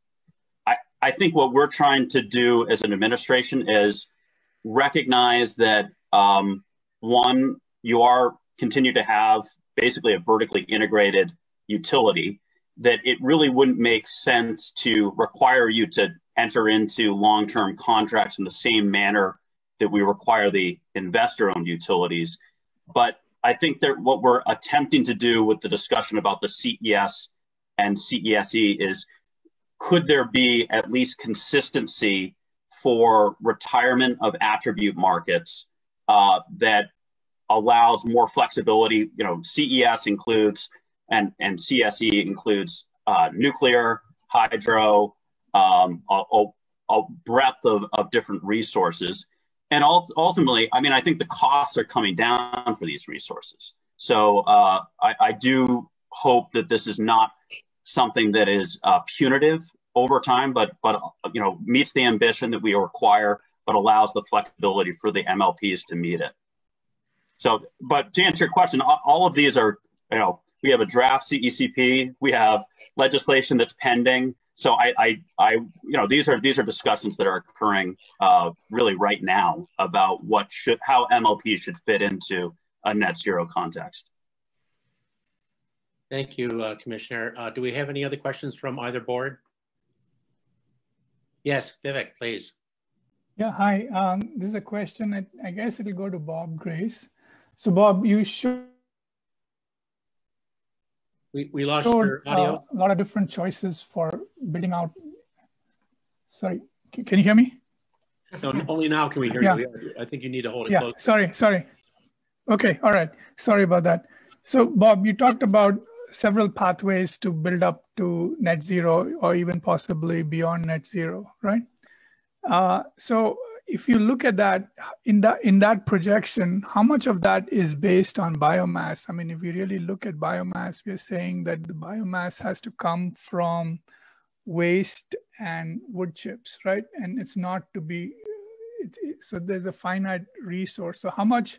I think what we're trying to do as an administration is recognize that, one, you are continue to have basically a vertically integrated utility, that it really wouldn't make sense to require you to enter into long-term contracts in the same manner that we require the investor-owned utilities. But I think that what we're attempting to do with the discussion about the CES and CESE is, could there be at least consistency for retirement of attribute markets that allows more flexibility. You know, CES includes and CSE includes nuclear, hydro, a breadth of different resources. And ultimately, I mean, I think the costs are coming down for these resources. So I do hope that this is not something that is punitive over time, but you know, meets the ambition that we require, but allows the flexibility for the MLPs to meet it. So, but to answer your question, all of these are, you know, we have a draft CECP, we have legislation that's pending. So you know, these are discussions that are occurring really right now about how MLP should fit into a net zero context. Thank you, Commissioner. Do we have any other questions from either board? Yes, Vivek, please. Yeah, hi. This is a question. I guess it'll go to Bob Grace. So Bob, you showed we lost your audio. A lot of different choices for building out. Sorry, can you hear me? No, only now can we hear you. I think you need to hold it close. Sorry. Okay, all right. Sorry about that. So Bob, you talked about several pathways to build up to net zero or even possibly beyond net zero, right? So if you look at that, in that projection, how much of that is based on biomass? I mean, if you really look at biomass, we're saying that the biomass has to come from waste and wood chips, right? And it's not to be, so there's a finite resource. So how much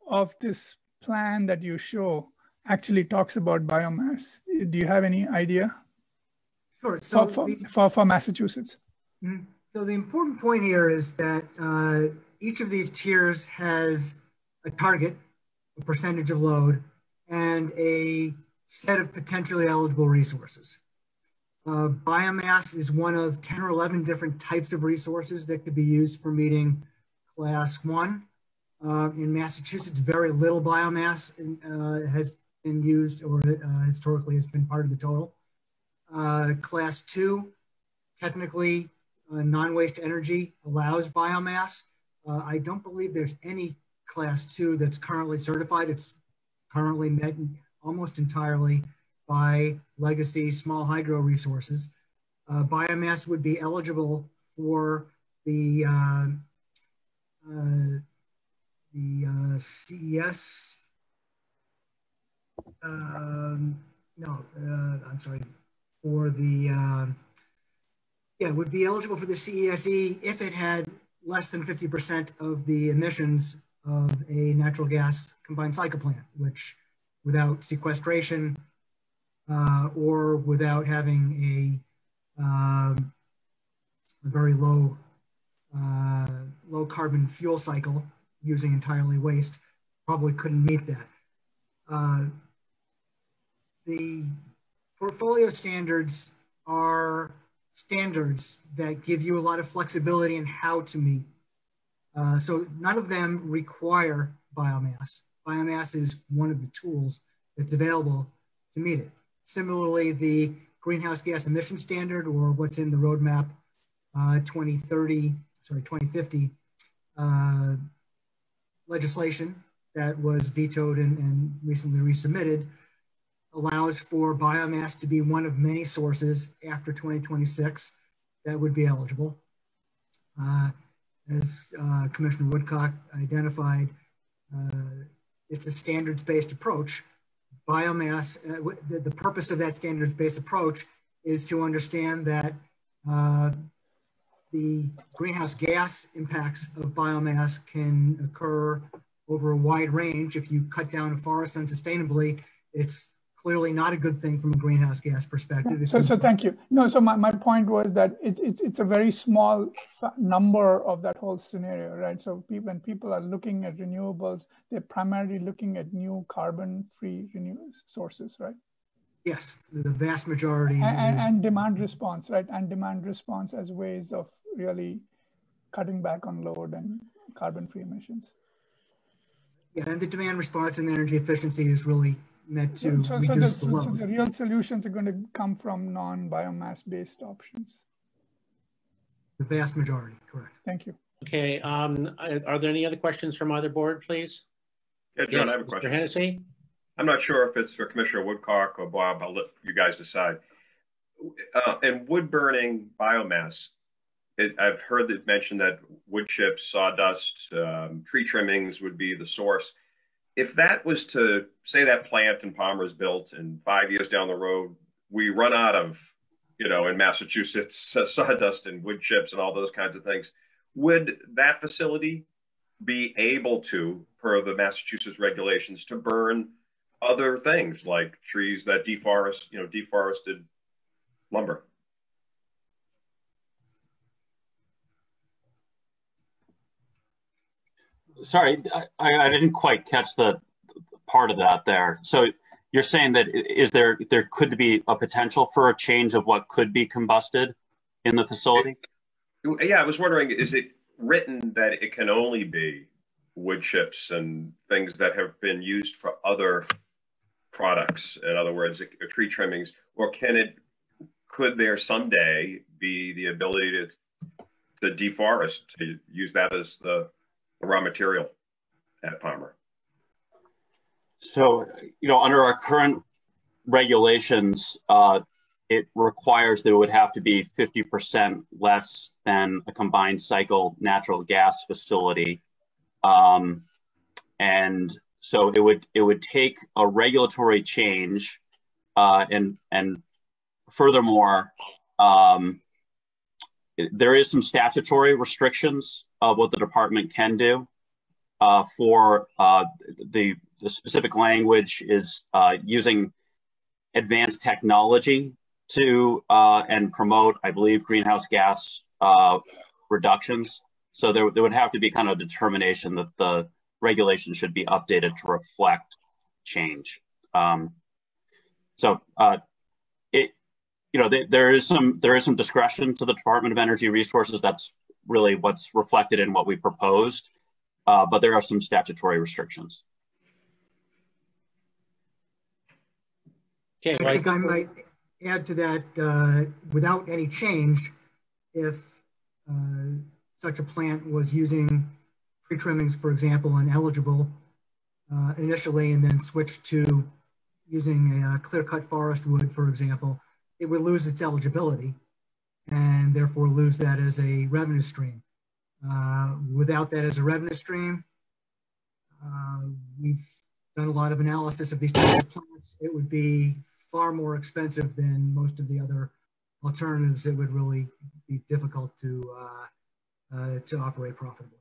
of this plan that you show actually talks about biomass? Do you have any idea? Sure. So for Massachusetts. Mm-hmm. So the important point here is that each of these tiers has a target, a percentage of load, and a set of potentially eligible resources. Biomass is one of 10 or 11 different types of resources that could be used for meeting class 1. In Massachusetts, very little biomass has been used or historically has been part of the total. Class 2, technically, non-waste energy allows biomass. I don't believe there's any class 2 that's currently certified. It's currently met almost entirely by legacy small hydro resources. Biomass would be eligible for the CES. For the would be eligible for the CESE if it had less than 50% of the emissions of a natural gas combined cycle plant, which without sequestration or without having a very low carbon fuel cycle using entirely waste, probably couldn't meet that. The portfolio standards are standards that give you a lot of flexibility in how to meet. So none of them require biomass. Biomass is one of the tools that's available to meet it. Similarly, the greenhouse gas emission standard, or what's in the roadmap 2050 legislation that was vetoed and recently resubmitted, allows for biomass to be one of many sources after 2026 that would be eligible. As Commissioner Woodcock identified, it's a standards-based approach. Biomass, the purpose of that standards-based approach is to understand that the greenhouse gas impacts of biomass can occur over a wide range. If you cut down a forest unsustainably, it's clearly not a good thing from a greenhouse gas perspective. So thank you. No, so my point was that it's a very small number of that whole scenario, right? So when people are looking at renewables, they're primarily looking at new carbon-free sources, right? Yes, the vast majority. And demand response, right? And demand response as ways of really cutting back on load and carbon-free emissions. Yeah, and the demand response and energy efficiency is really meant to reduce the load. So the real solutions are going to come from non-biomass based options. The vast majority, correct. Thank you. Okay, are there any other questions from either board, please? Yeah, John, Yes, I have a Mr. question. Hennessy? I'm not sure if it's for Commissioner Woodcock or Bob. I'll let you guys decide. In wood burning biomass, I've heard it mentioned that wood chips, sawdust, tree trimmings would be the source. If that was to say that plant in Palmer is built and 5 years down the road, we run out of, in Massachusetts, sawdust and wood chips and all those kinds of things, would that facility be able to, per the Massachusetts regulations, to burn other things like trees that deforested lumber? Sorry, I didn't quite catch the part of that there. So you're saying that there could be a potential for a change of what could be combusted in the facility? Yeah, I was wondering, is it written that it can only be wood chips and things that have been used for other products? In other words, tree trimmings, or could there someday be the ability to deforest, to use that as the raw material at Palmer? So, under our current regulations, it requires that it would have to be 50% less than a combined cycle natural gas facility. And so it would take a regulatory change, and furthermore, there is some statutory restrictions of what the department can do. For the specific language is using advanced technology to and promote, I believe, greenhouse gas reductions. So there would have to be kind of determination that the regulation should be updated to reflect change. There is some discretion to the Department of Energy Resources. That's really what's reflected in what we proposed, but there are some statutory restrictions. Okay, I think I might add to that, without any change, if such a plant was using tree trimmings, for example, and eligible initially, and then switched to using a clear-cut forest wood, for example, it would lose its eligibility and therefore lose that as a revenue stream. Without that as a revenue stream, we've done a lot of analysis of these types of plants. It would be far more expensive than most of the other alternatives. It would really be difficult to operate profitably.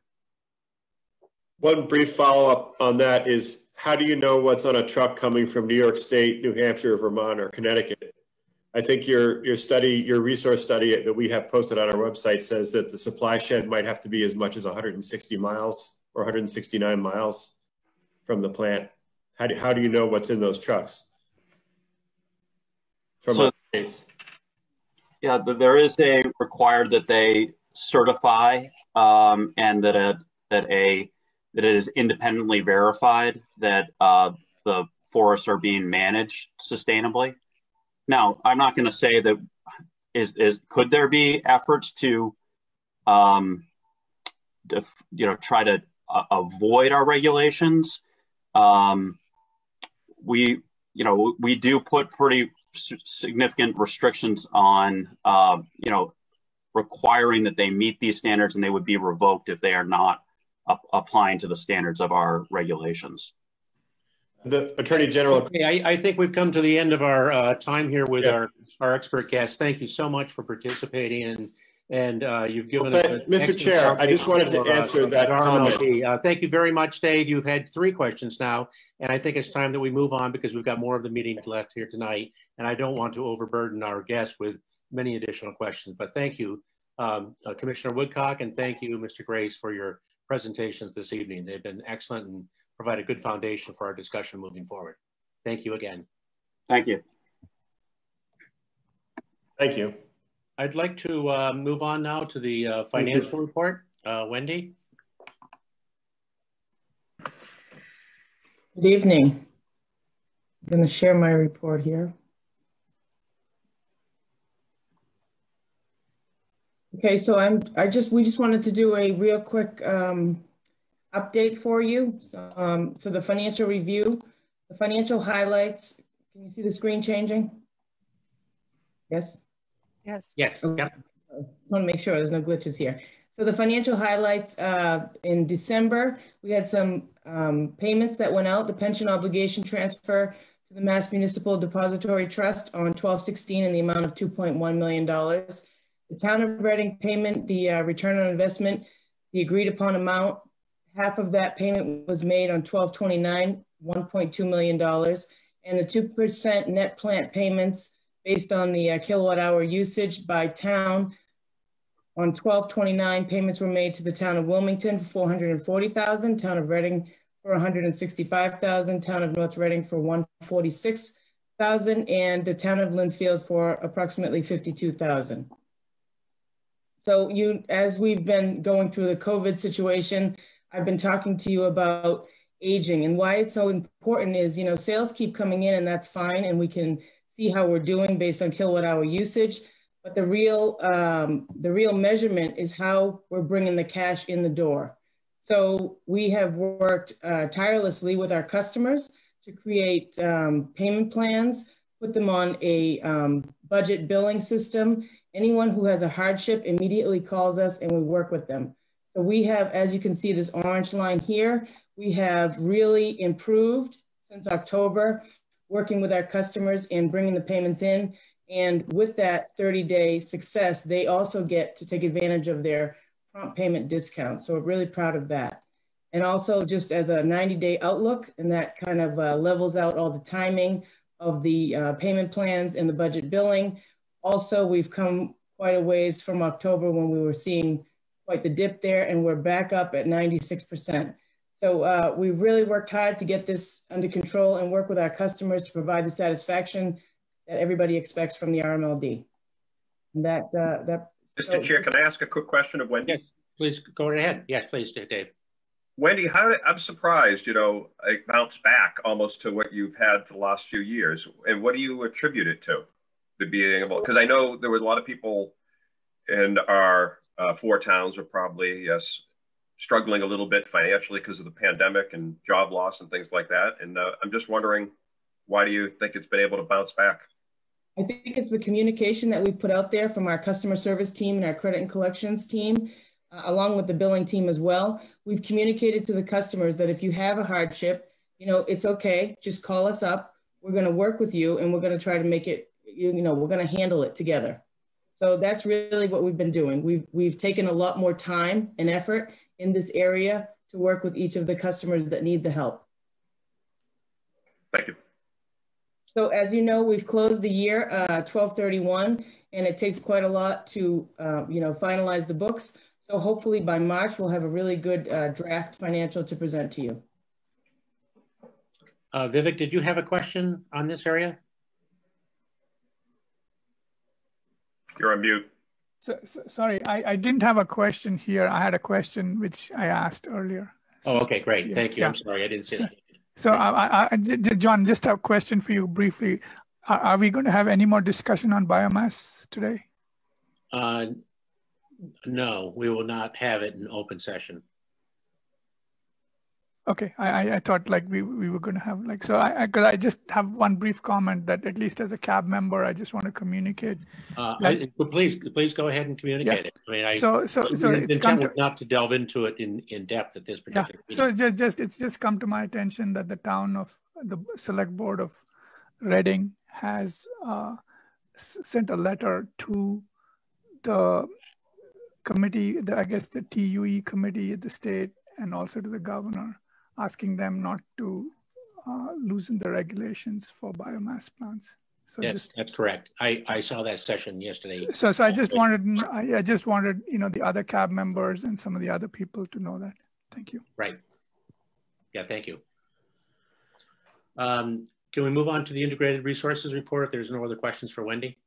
One brief follow-up on that is, how do you know what's on a truck coming from New York State, New Hampshire, Vermont, or Connecticut? I think your resource study that we have posted on our website says that the supply shed might have to be as much as 160 miles or 169 miles from the plant. How do you know what's in those trucks from other states? Yeah, there is a required that they certify and that it is independently verified that the forests are being managed sustainably. Now, I'm not going to say that could there be efforts to try to avoid our regulations. We do put pretty significant restrictions on requiring that they meet these standards, and they would be revoked if they are not applying to the standards of our regulations. The Attorney General. Okay, I think we've come to the end of our time here with our expert guests. Thank you so much for participating, and you've given us Mr. Chair, I just wanted to answer that comment. Thank you very much, Dave. You've had 3 questions now, and I think it's time that we move on because we've got more of the meeting left here tonight, and I don't want to overburden our guests with many additional questions. But thank you, Commissioner Woodcock, and thank you, Mr. Grace, for your presentations this evening. They've been excellent and provide a good foundation for our discussion moving forward. Thank you again. Thank you. Thank you. I'd like to move on now to the financial report. Wendy? Good evening. I'm going to share my report here. Okay, so we just wanted to do a real quick update for you. So the financial review, the financial highlights. Can you see the screen changing? Yes? Yes. Yes. Okay. Yep. I just want to make sure there's no glitches here. So the financial highlights, in December, we had some payments that went out, the pension obligation transfer to the Mass Municipal Depository Trust on 12/16 in the amount of $2.1 million. The Town of Reading payment, the return on investment, the agreed upon amount, half of that payment was made on 12/29, $1.2 million. And the 2% net plant payments based on the kilowatt hour usage by town. On 12/29, payments were made to the Town of Wilmington for $440,000, Town of Reading for $165,000, Town of North Reading for $146,000, and the Town of Linfield for approximately $52,000. So as we've been going through the COVID situation, I've been talking to you about aging, and why it's so important is, sales keep coming in and that's fine, and we can see how we're doing based on kilowatt hour usage. But the real measurement is how we're bringing the cash in the door. So we have worked tirelessly with our customers to create payment plans, put them on a budget billing system. Anyone who has a hardship immediately calls us and we work with them. So we have, as you can see, this orange line here, we have really improved since October, working with our customers and bringing the payments in. And with that 30-day success, they also get to take advantage of their prompt payment discount. So we're really proud of that. And also just as a 90-day outlook, and that kind of levels out all the timing of the payment plans and the budget billing. Also, we've come quite a ways from October when we were seeing quite the dip there, and we're back up at 96%. So we've really worked hard to get this under control and work with our customers to provide the satisfaction that everybody expects from the RMLD. And Mr. Chair, can I ask a quick question of Wendy? Yes, please go ahead. Yes, please, Dave. Wendy, I'm surprised, it bounced back almost to what you've had for the last few years. And what do you attribute it to? Being able, because I know there were a lot of people in our 4 towns are probably struggling a little bit financially because of the pandemic and job loss and things like that. And I'm just wondering, why do you think it's been able to bounce back? I think it's the communication that we put out there from our customer service team and our credit and collections team, along with the billing team as well. We've communicated to the customers that if you have a hardship, it's okay. Just call us up. We're going to work with you and we're going to try to make it, we're going to handle it together. So that's really what we've been doing. We've taken a lot more time and effort in this area to work with each of the customers that need the help. Thank you. So as you know, we've closed the year 12/31, and it takes quite a lot to finalize the books. So hopefully by March, we'll have a really good draft financial to present to you. Vivek, did you have a question on this area? You're on mute. Sorry, I didn't have a question here. I had a question which I asked earlier. Oh, okay, great. Yeah, Thank you. yeah. I'm sorry, I didn't see that. So, John, just a question for you briefly. Are we going to have any more discussion on biomass today? No, we will not have it in open session. Okay, I thought we were going to have because I just have one brief comment that at least as a CAB member, I just want to communicate. Please go ahead and communicate it. I mean, so it's not to delve into it in depth at this particular meeting. So it's just come to my attention that the select board of Reading has sent a letter to the committee, I guess the TUE committee at the state, and also to the governor, asking them not to loosen the regulations for biomass plants. So yes, that's correct. I saw that session yesterday. So I just wanted the other CAB members and some of the other people to know that. Thank you. Right. Yeah, thank you. Can we move on to the integrated resources report if there's no other questions for Wendy?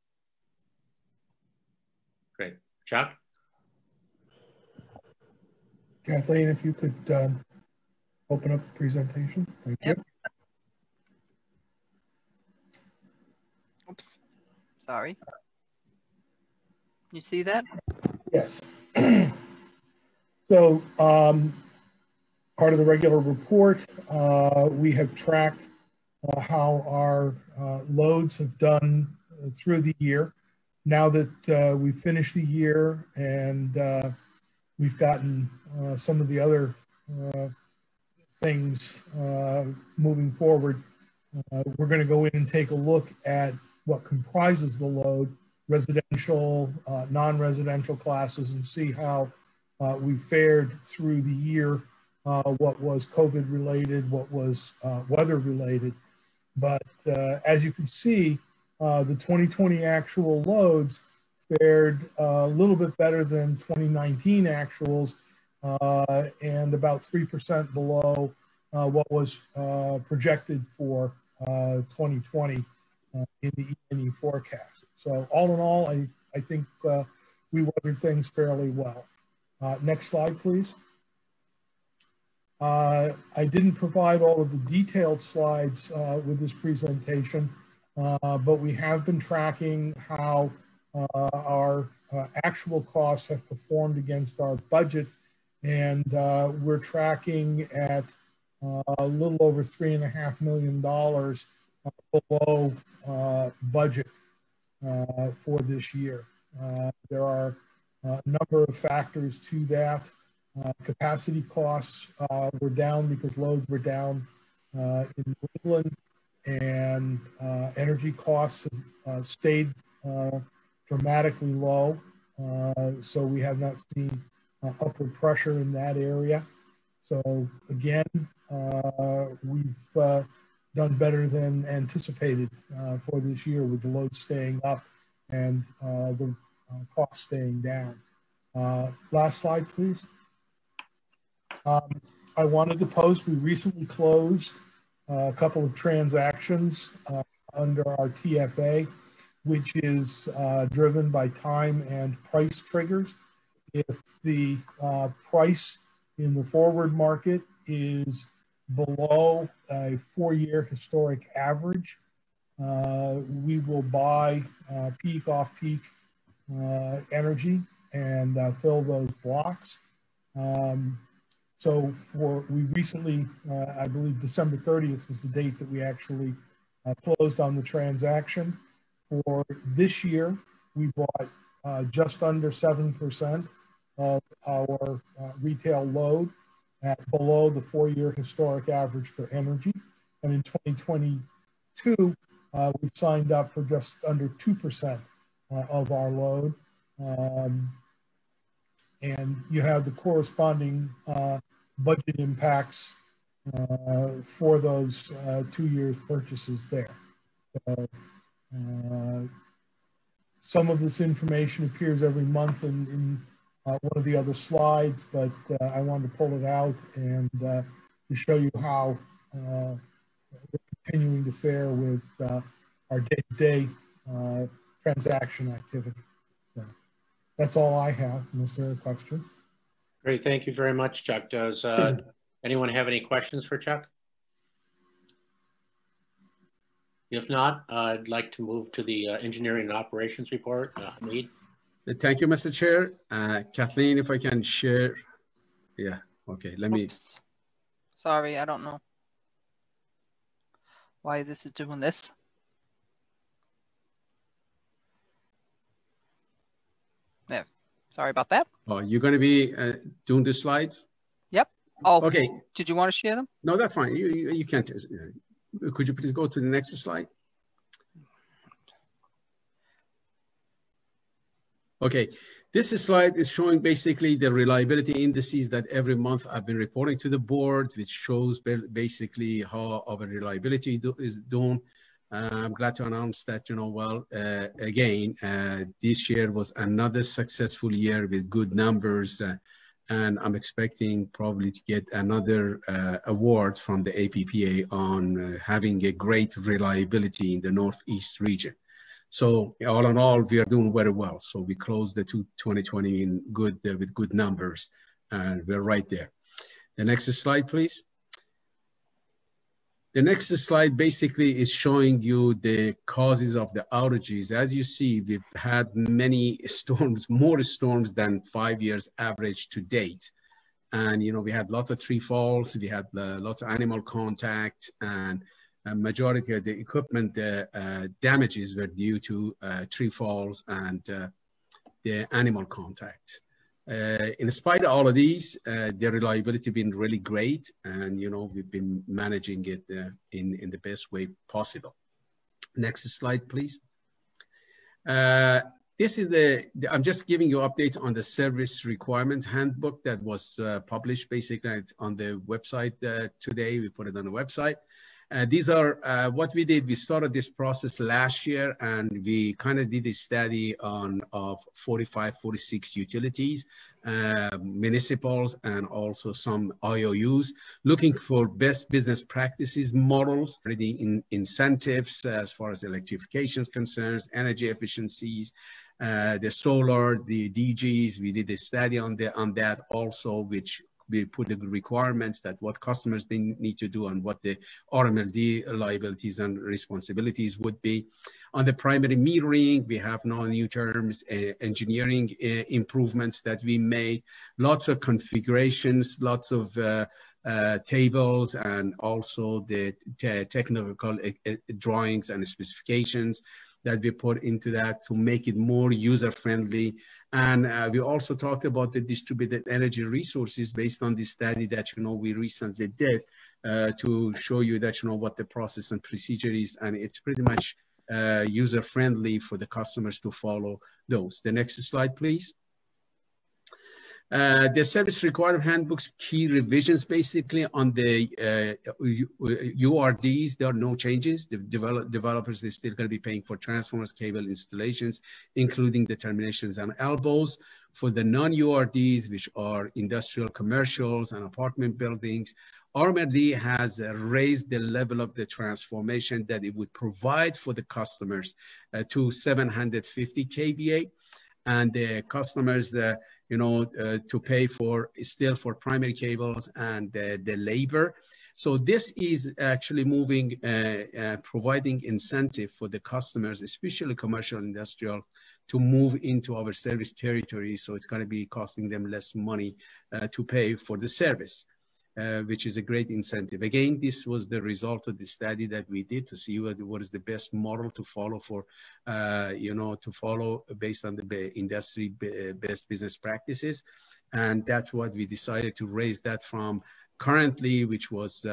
Great. Chuck? Kathleen, if you could open up the presentation. Thank you. Oops, sorry. You see that? Yes. So part of the regular report, we have tracked how our loads have done through the year. Now that we've finished the year and we've gotten some of the other things moving forward, we're going to go in and take a look at what comprises the load, residential, non-residential classes, and see how we fared through the year, what was COVID related, what was weather related. But as you can see, the 2020 actual loads fared a little bit better than 2019 actuals and about 3% below what was projected for 2020 in the E&E forecast. So all in all, I think we weathered things fairly well. Next slide, please. I didn't provide all of the detailed slides with this presentation, but we have been tracking how our actual costs have performed against our budget, and we're tracking at a little over $3.5 million below budget for this year. There are a number of factors to that. Capacity costs were down because loads were down in New England, and energy costs have stayed dramatically low. So we have not seen upward pressure in that area. So again, we've done better than anticipated for this year, with the load staying up and the cost staying down. Last slide, please. I wanted to post, we recently closed a couple of transactions under our TFA, which is driven by time and price triggers. If the price in the forward market is below a 4-year historic average, we will buy peak off-peak energy and fill those blocks. So we recently, I believe December 30th was the date that we actually closed on the transaction. For this year, we bought just under 7% of our retail load at below the 4-year historic average for energy. And in 2022, we signed up for just under 2% of our load. And you have the corresponding budget impacts for those 2 years purchases there. So, some of this information appears every month in one of the other slides, but I wanted to pull it out and to show you how we're continuing to fare with our day-to-day transaction activity. So that's all I have, unless there are questions. Great, thank you very much, Chuck. Does anyone have any questions for Chuck? If not, I'd like to move to the engineering and operations report. Hamid. Thank you, Mr. Chair. Kathleen, if I can share. Yeah, okay, let me. Oops. Sorry, I don't know why this is doing this. There. Sorry about that. Oh, you're going to be doing the slides? Yep. Oh, okay. Did you want to share them? No, that's fine. You can't. Could you please go to the next slide? Okay, this slide is showing basically the reliability indices that every month I've been reporting to the board, which shows basically how our reliability is doing. I'm glad to announce that, again, this year was another successful year with good numbers, and I'm expecting probably to get another award from the APPA on having a great reliability in the Northeast region. So all in all, we are doing very well. So we closed the 2020 in good with good numbers, and we're right there. The next slide, please. The next slide basically is showing you the causes of the outages. As you see, we've had many storms, more storms than 5 years average to date. And, we had lots of tree falls, we had lots of animal contact, and a majority of the equipment damages were due to tree falls and the animal contact. In spite of all of these, the reliability has been really great, and we've been managing it in the best way possible. Next slide, please. This is I'm just giving you updates on the service requirements handbook that was published. Basically, it's on the website today. We put it on the website. These are what we did. We started this process last year, and we kind of did a study of 45, 46 utilities, municipals, and also some IOUs, looking for best business practices models, already incentives as far as electrification is concerned, energy efficiencies, the solar, the DGs. We did a study on that also, which we put the requirements that what customers they need to do and what the RMLD liabilities and responsibilities would be. On the primary metering, we have now new terms, engineering improvements that we made, lots of configurations, lots of tables, and also the technical drawings and specifications that we put into that to make it more user-friendly. And we also talked about the distributed energy resources based on the study that we recently did to show you that what the process and procedure is, and it's pretty much user-friendly for the customers to follow those. The next slide, please. The service requirement handbook's key revisions basically on the URDs, there are no changes. The developers are still going to be paying for transformers, cable installations, including the terminations and elbows. For the non-URDs, which are industrial, commercials, and apartment buildings, RMLD has raised the level of the transformation that it would provide for the customers to 750 kVA. And the customers, to pay for still for primary cables and the labor. So this is actually moving, providing incentive for the customers, especially commercial industrial, to move into our service territory. So it's going to be costing them less money to pay for the service, which is a great incentive. Again, this was the result of the study that we did to see what is the best model to follow for, to follow based on the industry best business practices. And that's what we decided to raise that from currently, which was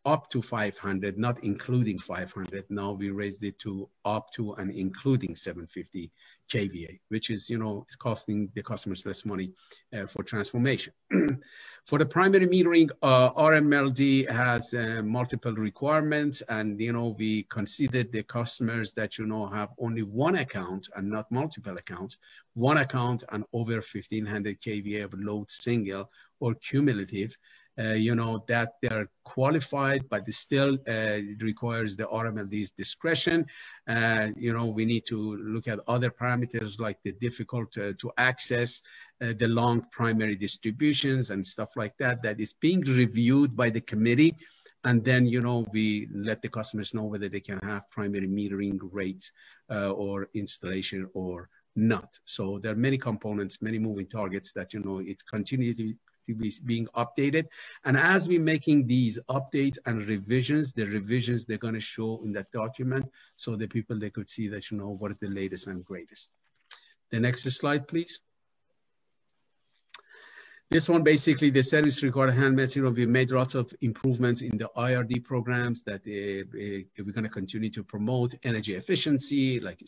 up to 500, not including 500. Now we raised it to up to and including 750 kVA, which is, it's costing the customers less money for transformation. For the primary metering, RMLD has multiple requirements, and, we considered the customers that, have only one account and not multiple accounts, one account and over 1500 kVA of load single or cumulative, that they're qualified, but it still requires the RMLD's discretion. We need to look at other parameters like the difficult to access, the long primary distributions and stuff like that, that is being reviewed by the committee. And then, we let the customers know whether they can have primary metering rates or installation or not. So there are many components, many moving targets that, it's continually being updated. And as we're making these updates and revisions, the revisions they're going to show in that document, so the people, they could see that, what is the latest and greatest. The next slide, please. This one, basically, the service required handmaids, we made lots of improvements in the IRD programs that we're going to continue to promote energy efficiency, like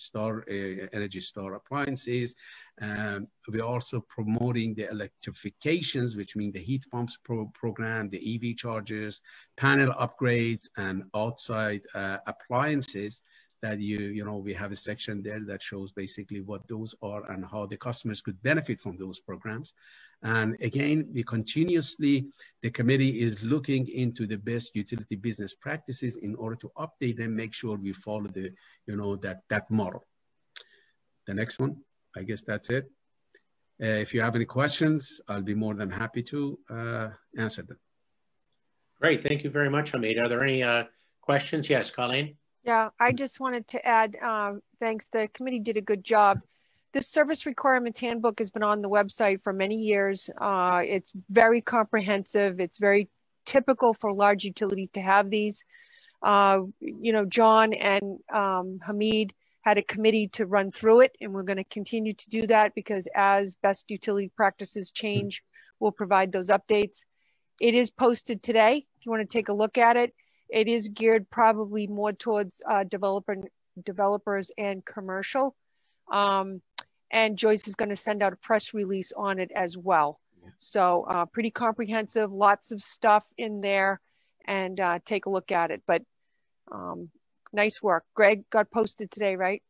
Energy Star appliances. We're also promoting the electrifications, which mean the heat pumps program, the EV chargers, panel upgrades, and outside appliances that we have a section there that shows basically what those are and how the customers could benefit from those programs. And again, we continuously, the committee is looking into the best utility business practices in order to update them, make sure we follow the, that model. The next one, I guess that's it. If you have any questions, I'll be more than happy to answer them. Great. Thank you very much, Hamid. Are there any questions? Yes, Colleen? Yeah, I just wanted to add, thanks. The committee did a good job. This service requirements handbook has been on the website for many years. It's very comprehensive. It's very typical for large utilities to have these. You know, John and Hamid had a committee to run through it, and we're going to continue to do that because as best utility practices change, we'll provide those updates. It is posted today. If you want to take a look at it, it is geared probably more towards developers and commercial. And Joyce is going to send out a press release on it as well. So pretty comprehensive, lots of stuff in there, and take a look at it. But nice work. Greg got posted today, right?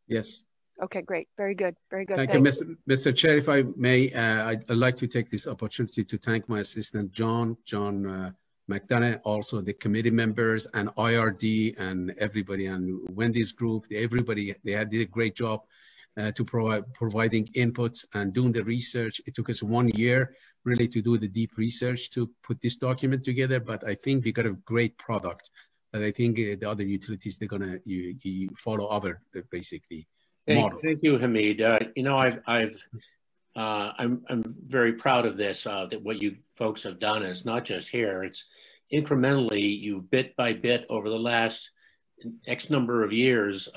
Yes. Okay, great. Very good. Very good. Thank you, Mr. Chair. If I may, I'd like to take this opportunity to thank my assistant, John McDonough, also the committee members and IRD and everybody, and Wendy's group. Everybody, they did a great job to providing inputs and doing the research. It took us 1 year really to do the deep research to put this document together, but I think we got a great product that I think the other utilities, they're gonna follow our basically model. Thank you, Hamid. You know, I'm very proud of this, that what you folks have done is not just here, it's incrementally, you've bit by bit over the last X number of years,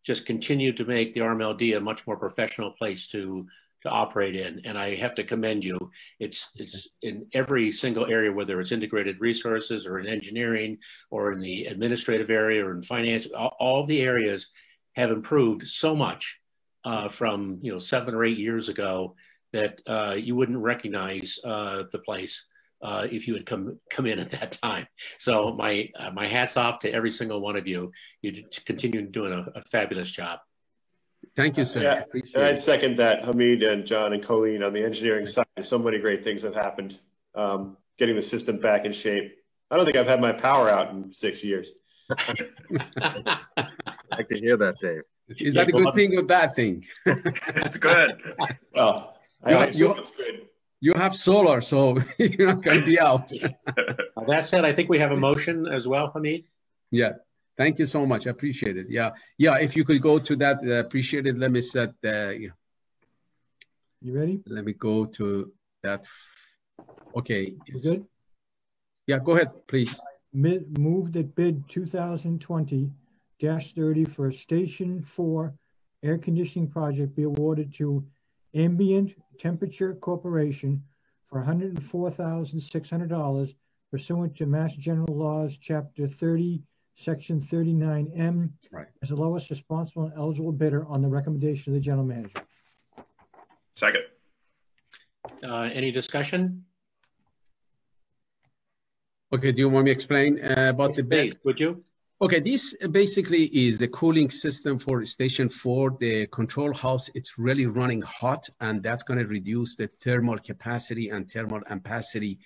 just continued to make the RMLD a much more professional place to operate in. And I have to commend you. It's in every single area, whether it's integrated resources or in engineering or in the administrative area or in finance, all the areas have improved so much from 7 or 8 years ago that you wouldn't recognize the place if you had come in at that time. So my hat's off to every single one of you. You continue doing a fabulous job. Thank you, sir. Yeah, and I'd second that, Hamid and John and Colleen. On the engineering side, so many great things have happened. Getting the system back in shape. I don't think I've had my power out in 6 years. I like to hear that, Dave. Is that a good thing or bad thing? It's good. Well, it's good. You have solar, so you're not going to be out. That said, I think we have a motion as well, Hamid. Yeah. Thank you so much. I appreciate it. Yeah. If you could go to that, appreciate it. Let me set. You ready? Let me go to that. Okay. You good? Yeah. Go ahead, please. Move that bid 2020-30 for Station 4 air conditioning project be awarded to Ambient Temperature Corporation for $104,600 pursuant to Mass General Laws, Chapter 30. Section 39M, right, as the lowest responsible and eligible bidder on the recommendation of the general manager. Second. Any discussion? Okay, do you want me to explain about the bid? Would you? Okay, this basically is the cooling system for Station 4. The control house, it's really running hot, and that's going to reduce the thermal capacity and thermal ampacity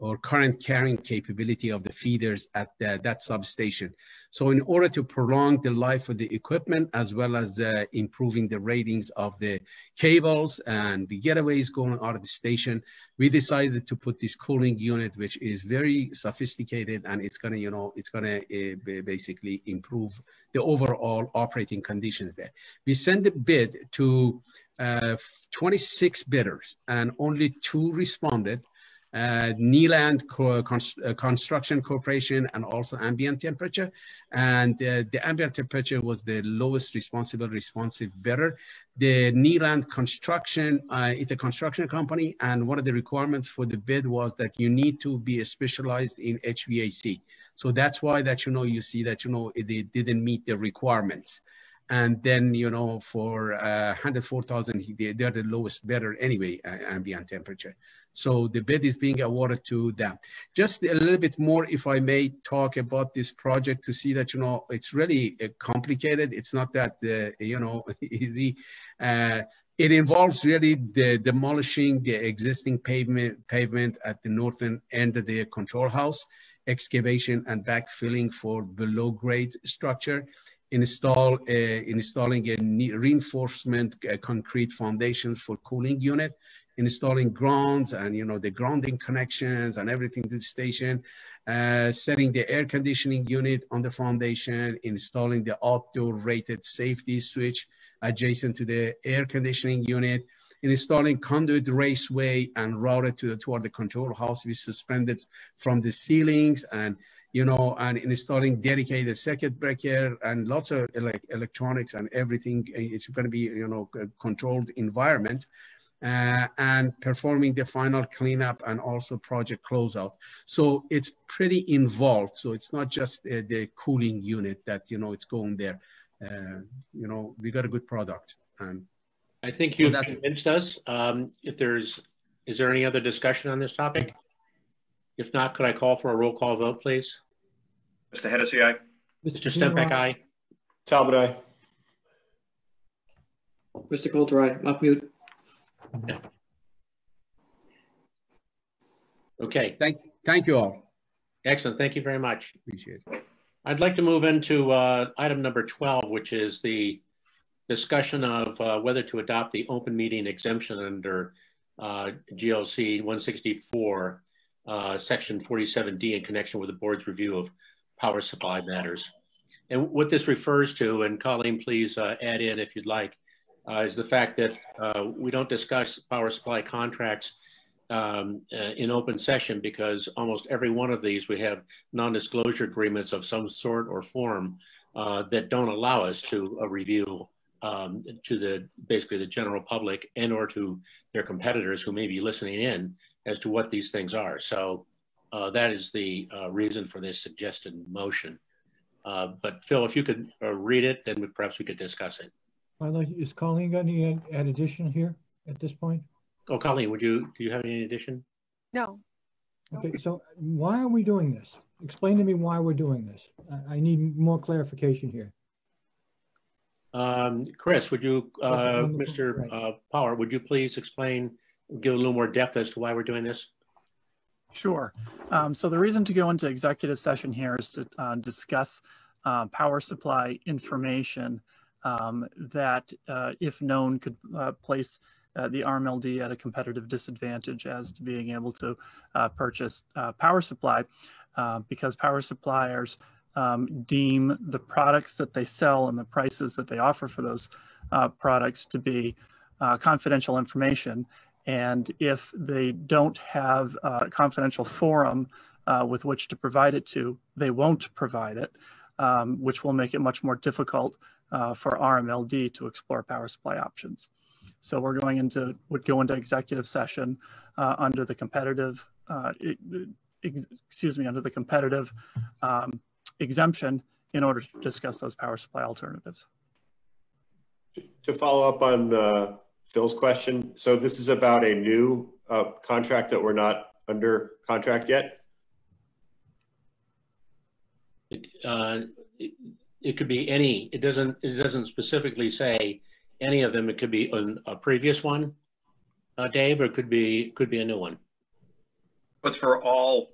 or current carrying capability of the feeders at that substation. So in order to prolong the life of the equipment, as well as improving the ratings of the cables and the getaways going out of the station, we decided to put this cooling unit, which is very sophisticated, and it's gonna, basically improve the overall operating conditions there. We sent the bid to 26 bidders, and only 2 responded. Neeland Construction Corporation and also Ambient Temperature, and the Ambient Temperature was the lowest responsive bidder. The Neeland Construction, it's a construction company, and one of the requirements for the bid was that you need to be specialized in HVAC. So that's why that you see that they didn't meet the requirements. And then, for 104,000, they're the lowest bidder anyway, Ambient Temperature. So the bid is being awarded to them. Just a little bit more, if I may talk about this project to see that, it's really complicated. It's not that, easy. It involves really demolishing the existing pavement at the northern end of the control house, excavation and backfilling for below grade structure, installing a reinforcement concrete foundations for cooling unit, installing grounds and, you know, the grounding connections and everything to the station, setting the air conditioning unit on the foundation, installing the outdoor rated safety switch adjacent to the air conditioning unit, installing conduit raceway and routed toward the control house with suspended from the ceilings, and, you know, and installing dedicated circuit breaker and lots of electronics and everything. It's going to be, you know, a controlled environment, and performing the final cleanup and also project closeout. So it's pretty involved. So it's not just the cooling unit that, you know, it's going there. You know, we got a good product. And I think you've convinced us. Is there any other discussion on this topic? If not, could I call for a roll call vote, please? Mr. Hennessy, aye. Mr. Stempak, aye. Talbot, aye. Mr. Coulter, aye. Off mute. Okay. Thank you all. Excellent. Thank you very much. Appreciate it. I'd like to move into item number 12, which is the discussion of whether to adopt the open meeting exemption under GLC 164, section 47D, in connection with the board's review of power supply matters. And what this refers to, and Colleen, please add in if you'd like, is the fact that we don't discuss power supply contracts in open session, because almost every one of these we have non-disclosure agreements of some sort or form that don't allow us to review to basically the general public and or to their competitors who may be listening in as to what these things are. So that is the reason for this suggested motion. But Phil, if you could read it, then perhaps we could discuss it. Is Colleen got any addition here at this point? Oh, Colleen, do you have any addition? No. Okay, so why are we doing this? Explain to me why we're doing this. I need more clarification here. Chris, would you, Mr. Power, would you please explain, give a little more depth as to why we're doing this? Sure. So the reason to go into executive session here is to discuss power supply information that, if known, could place the RMLD at a competitive disadvantage as to being able to purchase power supply, because power suppliers deem the products that they sell and the prices that they offer for those products to be confidential information. And if they don't have a confidential forum with which to provide it to, they won't provide it, which will make it much more difficult for RMLD to explore power supply options. So would go into executive session under the competitive, under the competitive exemption in order to discuss those power supply alternatives. To follow up on Phil's question, so this is about a new contract that we're not under contract yet? It could be any. It doesn't specifically say any of them. It could be a previous one, Dave, or it could be a new one. But for all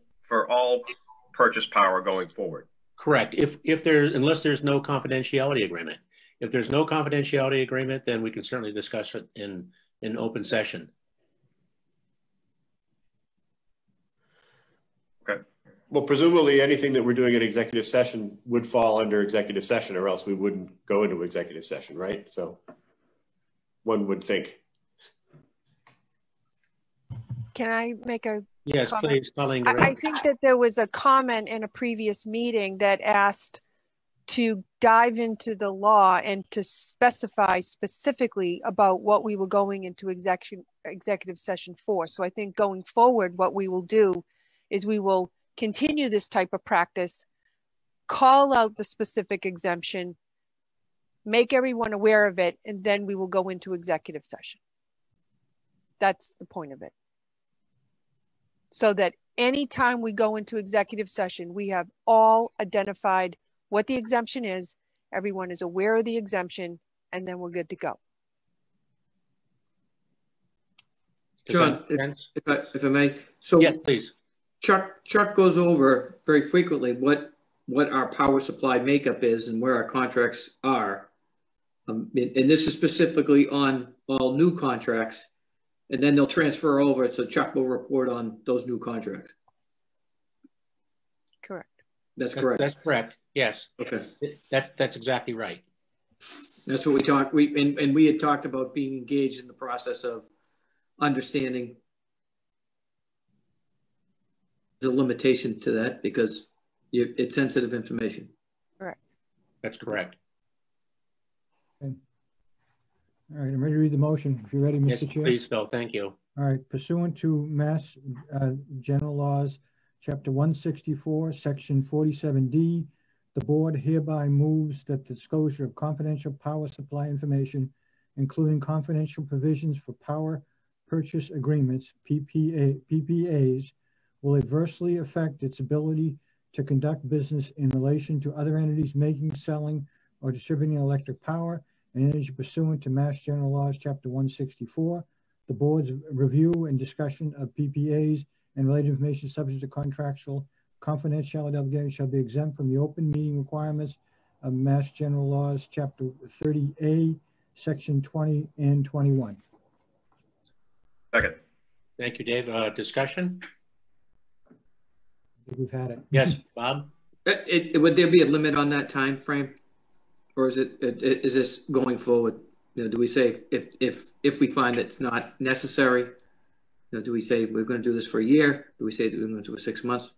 purchase power going forward. Correct. Unless there's no confidentiality agreement. If there's no confidentiality agreement, then we can certainly discuss it in open session. Okay. Well, presumably anything that we're doing in executive session would fall under executive session, or else we wouldn't go into executive session, right? So one would think. Can I make a Yes, comment? please, Colleen. I think that there was a comment in a previous meeting that asked to dive into the law and to specify specifically about what we were going into executive session for. So I think going forward, what we will do is we will continue this type of practice, call out the specific exemption, make everyone aware of it, and then we will go into executive session. That's the point of it. So that anytime we go into executive session, we have all identified what the exemption is, everyone is aware of the exemption, and then we're good to go. John, if I may. So yeah, please. Chuck goes over very frequently what our power supply makeup is and where our contracts are. And this is specifically on all new contracts. and then they'll transfer over, so Chuck will report on those new contracts. Correct. That's correct. That's correct. Yes. Okay. That's exactly right. That's what we talked. We had talked about being engaged in the process of understanding the limitation to that because it's sensitive information. Correct. That's correct. Okay. All right, I'm ready to read the motion. If you're ready, Mr. Yes, Chair. please, Phil. Thank you. All right, pursuant to Mass General Laws, Chapter 164, Section 47D, the board hereby moves that the disclosure of confidential power supply information, including confidential provisions for power purchase agreements, PPAs, will adversely affect its ability to conduct business in relation to other entities making, selling, or distributing electric power and energy pursuant to Mass General Laws, Chapter 164. The board's review and discussion of PPAs and related information subject to contractual confidentiality obligations shall be exempt from the open meeting requirements of Mass General Laws, Chapter 30A, Section 20 and 21. Second. Thank you, Dave. Discussion? I think we've had it. Yes, Bob? Would there be a limit on that time frame? Or is this going forward? You know, do we say if we find it's not necessary, you know, do we say we're going to do this for a year? Do we say that we're going to do it 6 months? Do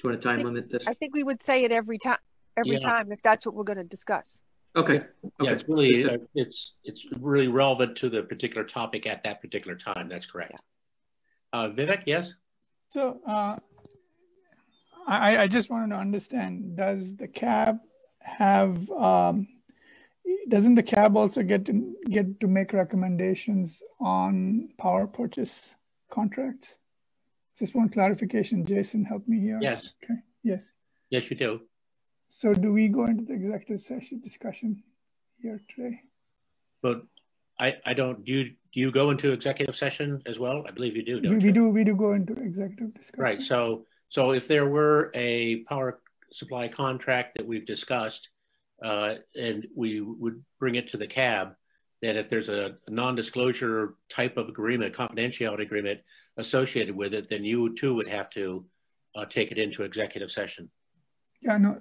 you want to time limit this? I think we would say it every time, if that's what we're going to discuss. Okay. Yeah, it's really it's really relevant to the particular topic at that particular time. That's correct. Vivek, yes. So I just wanted to understand: does the CAB have? Doesn't the CAB also get to make recommendations on power purchase contracts? Just one clarification. Jason, help me here. Yes. Okay. Yes. Yes, you do. So do we go into the executive session discussion here today? But I don't. Do you go into executive session as well? I believe you do. Don't We you? do go into executive discussion. Right. So if there were a power supply contract that we've discussed, and we would bring it to the CAB, then if there's a non-disclosure type of agreement, confidentiality agreement associated with it, then you too would have to take it into executive session. Yeah, no.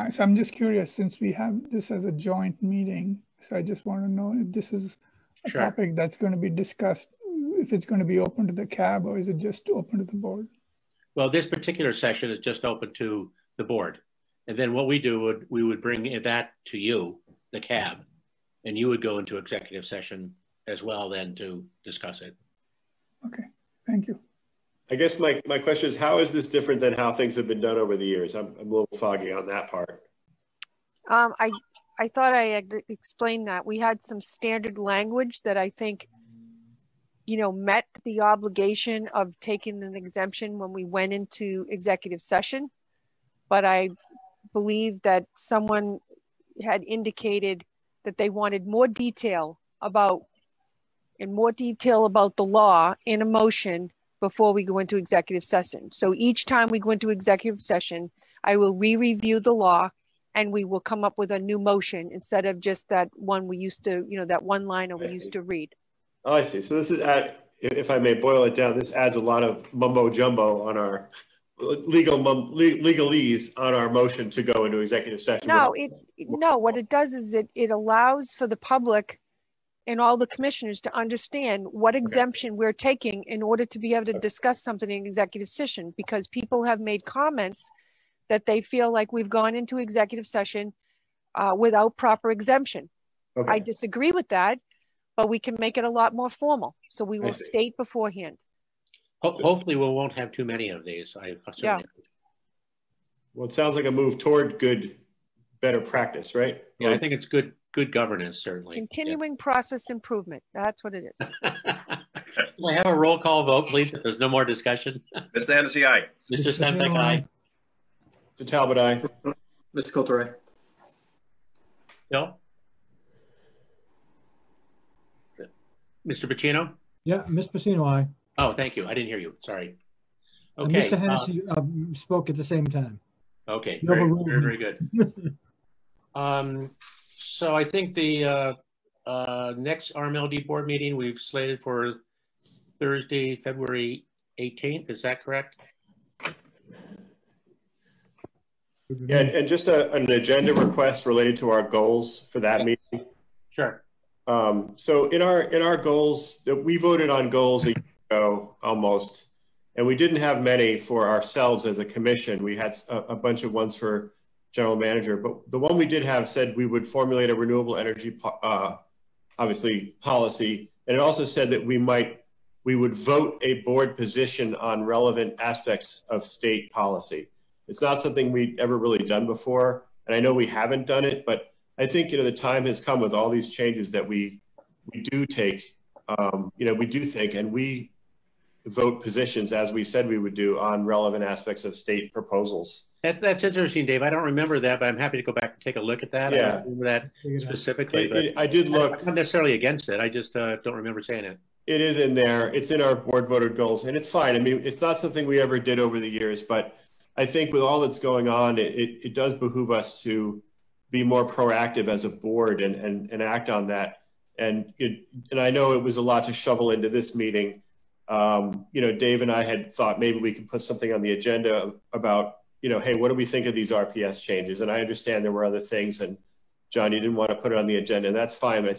So I'm just curious, since we have this as a joint meeting, so I just want to know if this is a Sure. topic that's going to be discussed, if it's going to be open to the CAB or is it just open to the board? Well, this particular session is just open to the board. And then what we would bring that to you, the CAB, and you would go into executive session as well then to discuss it. Okay, thank you. I guess my question is, how is this different than how things have been done over the years? I'm a little foggy on that part. I thought I had explained that. We had some standard language that I think, you know, met the obligation of taking an exemption when we went into executive session. But I believe that someone had indicated that they wanted more detail about the law in a motion before we go into executive session. So each time we go into executive session, I will re-review the law and we will come up with a new motion instead of just that one we used to, you know, that one liner we used to read. Oh, I see. So this is if I may boil it down, this adds a lot of mumbo jumbo on our legalese on our motion to go into executive session. No, what it does is it allows for the public and all the commissioners to understand what exemption we're taking in order to be able to discuss something in executive session, because people have made comments that they feel like we've gone into executive session without proper exemption. Okay. I disagree with that, but we can make it a lot more formal. So we will state beforehand. Hopefully we won't have too many of these. Yeah. Well, it sounds like a move toward better practice, right? Yeah, I think it's good governance, certainly. Continuing process improvement. That's what it is. Can I have a roll call vote, please, if there's no more discussion? Mr. Hennessy, aye. Mr. Sempak, aye. Mr. Talbot, aye. Mr. Coulter, aye. Bill? Mr. Pacino? Yeah, Ms. Pacino, aye. Oh, thank you. I didn't hear you. Sorry. Okay. Mr. Hennessy spoke at the same time. Okay. Very good. So I think the next RMLD board meeting we've slated for Thursday, February 18th. Is that correct? Yeah, and just an agenda request related to our goals for that meeting. Sure. So in our goals, we voted on goals a year ago almost, and we didn't have many for ourselves as a commission. We had a bunch of ones for general manager, but the one we did have said we would formulate a renewable energy, obviously policy, and it also said that we would vote a board position on relevant aspects of state policy. It's not something we'd ever really done before, and I know we haven't done it, but I think the time has come with all these changes that we do take. We do think, and we vote positions as we said we would do on relevant aspects of state proposals. That's interesting, Dave. I don't remember that, but I'm happy to go back and take a look at that. Yeah. I don't remember that specifically. I did look. I'm not necessarily against it. I just don't remember saying it. It is in there. It's in our board voted goals, and it's fine. I mean, it's not something we ever did over the years, but I think with all that's going on, it does behoove us to be more proactive as a board and act on that. And I know it was a lot to shovel into this meeting. Dave and I had thought maybe we could put something on the agenda about, hey, what do we think of these RPS changes? And I understand there were other things, and John, you didn't want to put it on the agenda, and that's fine. But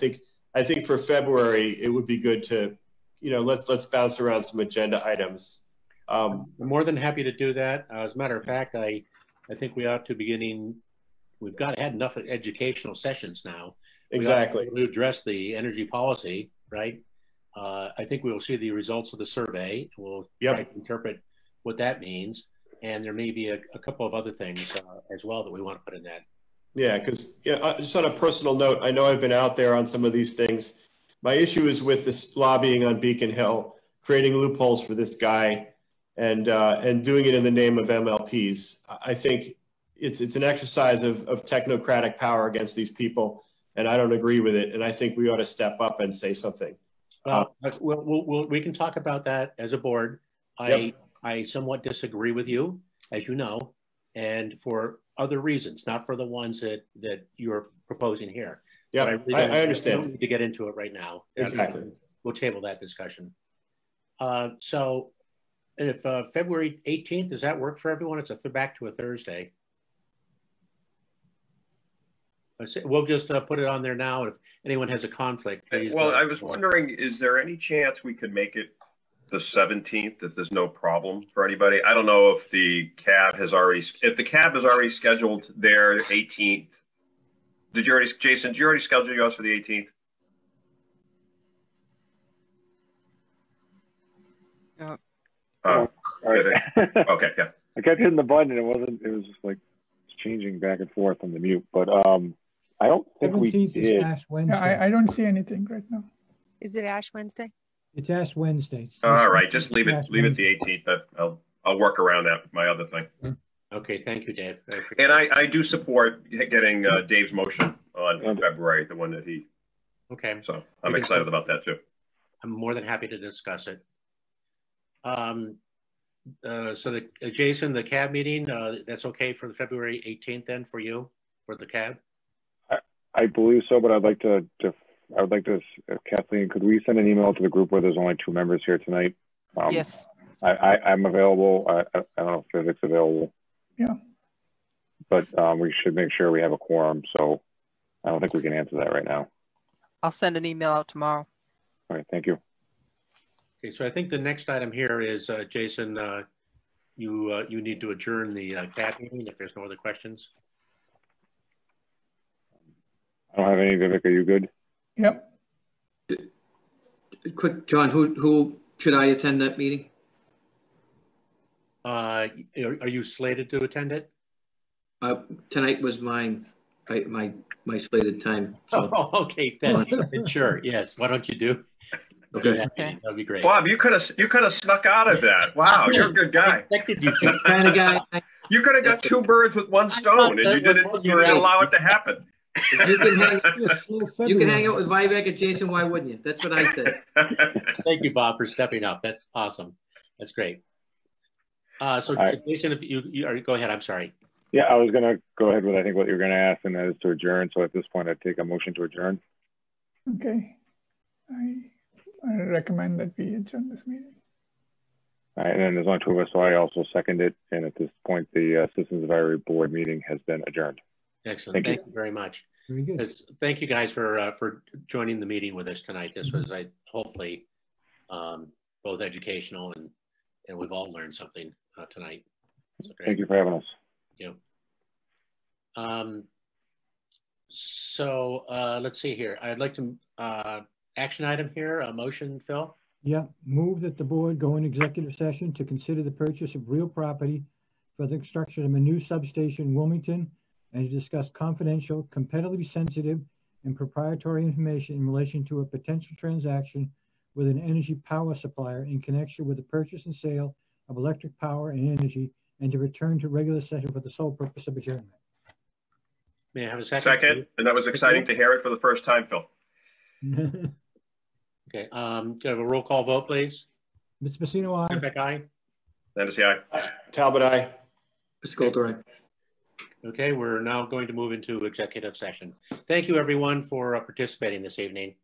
I think for February, it would be good to, let's bounce around some agenda items. I'm more than happy to do that. As a matter of fact, I think we ought to be we've had enough educational sessions now. Exactly. We address the energy policy, right? I think we will see the results of the survey. We'll try to interpret what that means. And there may be a couple of other things as well that we want to put in that. Yeah, because just on a personal note, I know I've been out there on some of these things. My issue is with this lobbying on Beacon Hill, creating loopholes for this guy and doing it in the name of MLPs. I think it's an exercise of technocratic power against these people, and I don't agree with it. And I think we ought to step up and say something. We can talk about that as a board. I somewhat disagree with you, as you know, and for other reasons, not for the ones that you're proposing here. Yeah, I understand. I don't need to get into it right now. Exactly. We'll table that discussion. So if February 18th, does that work for everyone? It's back to a Thursday. We'll just put it on there now. If anyone has a conflict, please. Well, I was wondering, is there any chance we could make it the 17th if there's no problem for anybody? I don't know if the cab has already scheduled their 18th. Jason, did you already schedule yours for the 18th? All right. Okay, yeah. I kept hitting the button and it was just like changing back and forth on the mute, but I don't think we did. Is Ash Wednesday. Yeah, I don't see anything right now. Is it Ash Wednesday? It's Ash Wednesday. All right, just leave it the 18th. I'll work around that with my other thing. Okay, thank you, Dave. And I do support getting Dave's motion on February, the one that he. Okay. So I'm excited about that too. I'm more than happy to discuss it. So Jason, the CAB meeting, that's okay for the February 18th then for you, for the CAB? I believe so, but I would like to, Kathleen, could we send an email to the group where there's only 2 members here tonight? Yes. I'm available. I don't know if Vivek's available. Yeah. But we should make sure we have a quorum, so I don't think we can answer that right now. I'll send an email out tomorrow. All right, thank you. Okay, so I think the next item here is, Jason, you need to adjourn the CAB meeting if there's no other questions. I don't have any, Vivek. Are you good? Yep. Quick, John, who should I attend that meeting? Are you slated to attend it? Tonight was my slated time. So. Oh, okay. Then, sure. Yes. Why don't you do? Okay. That'd be great. Bob, you could have snuck out of that. Wow, you're a good guy. Kind of guy. You could have got 2 birds with 1 stone, and you didn't allow it to happen. You can hang out with Vivek and Jason. Why wouldn't you? That's what I said. Thank you, Bob, for stepping up. That's awesome. That's great. So, right. Jason, if you go ahead. I'm sorry. Yeah, I was going to go ahead with I think what you're going to ask, and that is to adjourn. So at this point, I'd take a motion to adjourn. Okay. I recommend that we adjourn this meeting. All right, and then there's only two of us, so I also second it. And at this point, the Citizens Advisory Board meeting has been adjourned. Excellent. Thank you very much. Very good. Thank you guys for joining the meeting with us tonight. This was hopefully both educational and we've all learned something tonight. So Thank you for having us. Yeah. So let's see here. I'd like to action item here, a motion, Phil. Yeah, move that the board go in executive session to consider the purchase of real property for the construction of a new substation in Wilmington and to discuss confidential, competitively sensitive, and proprietary information in relation to a potential transaction with an energy power supplier in connection with the purchase and sale of electric power and energy, and to return to regular session for the sole purpose of adjournment. May I have a second? Second, and that was exciting to hear it for the first time, Phil. Okay, can I have a roll call vote, please? Ms. Messino, aye. Beck, aye. Landis, aye. Talbot, aye. Mr. Coulter, aye. Okay, we're now going to move into executive session. Thank you, everyone, for participating this evening.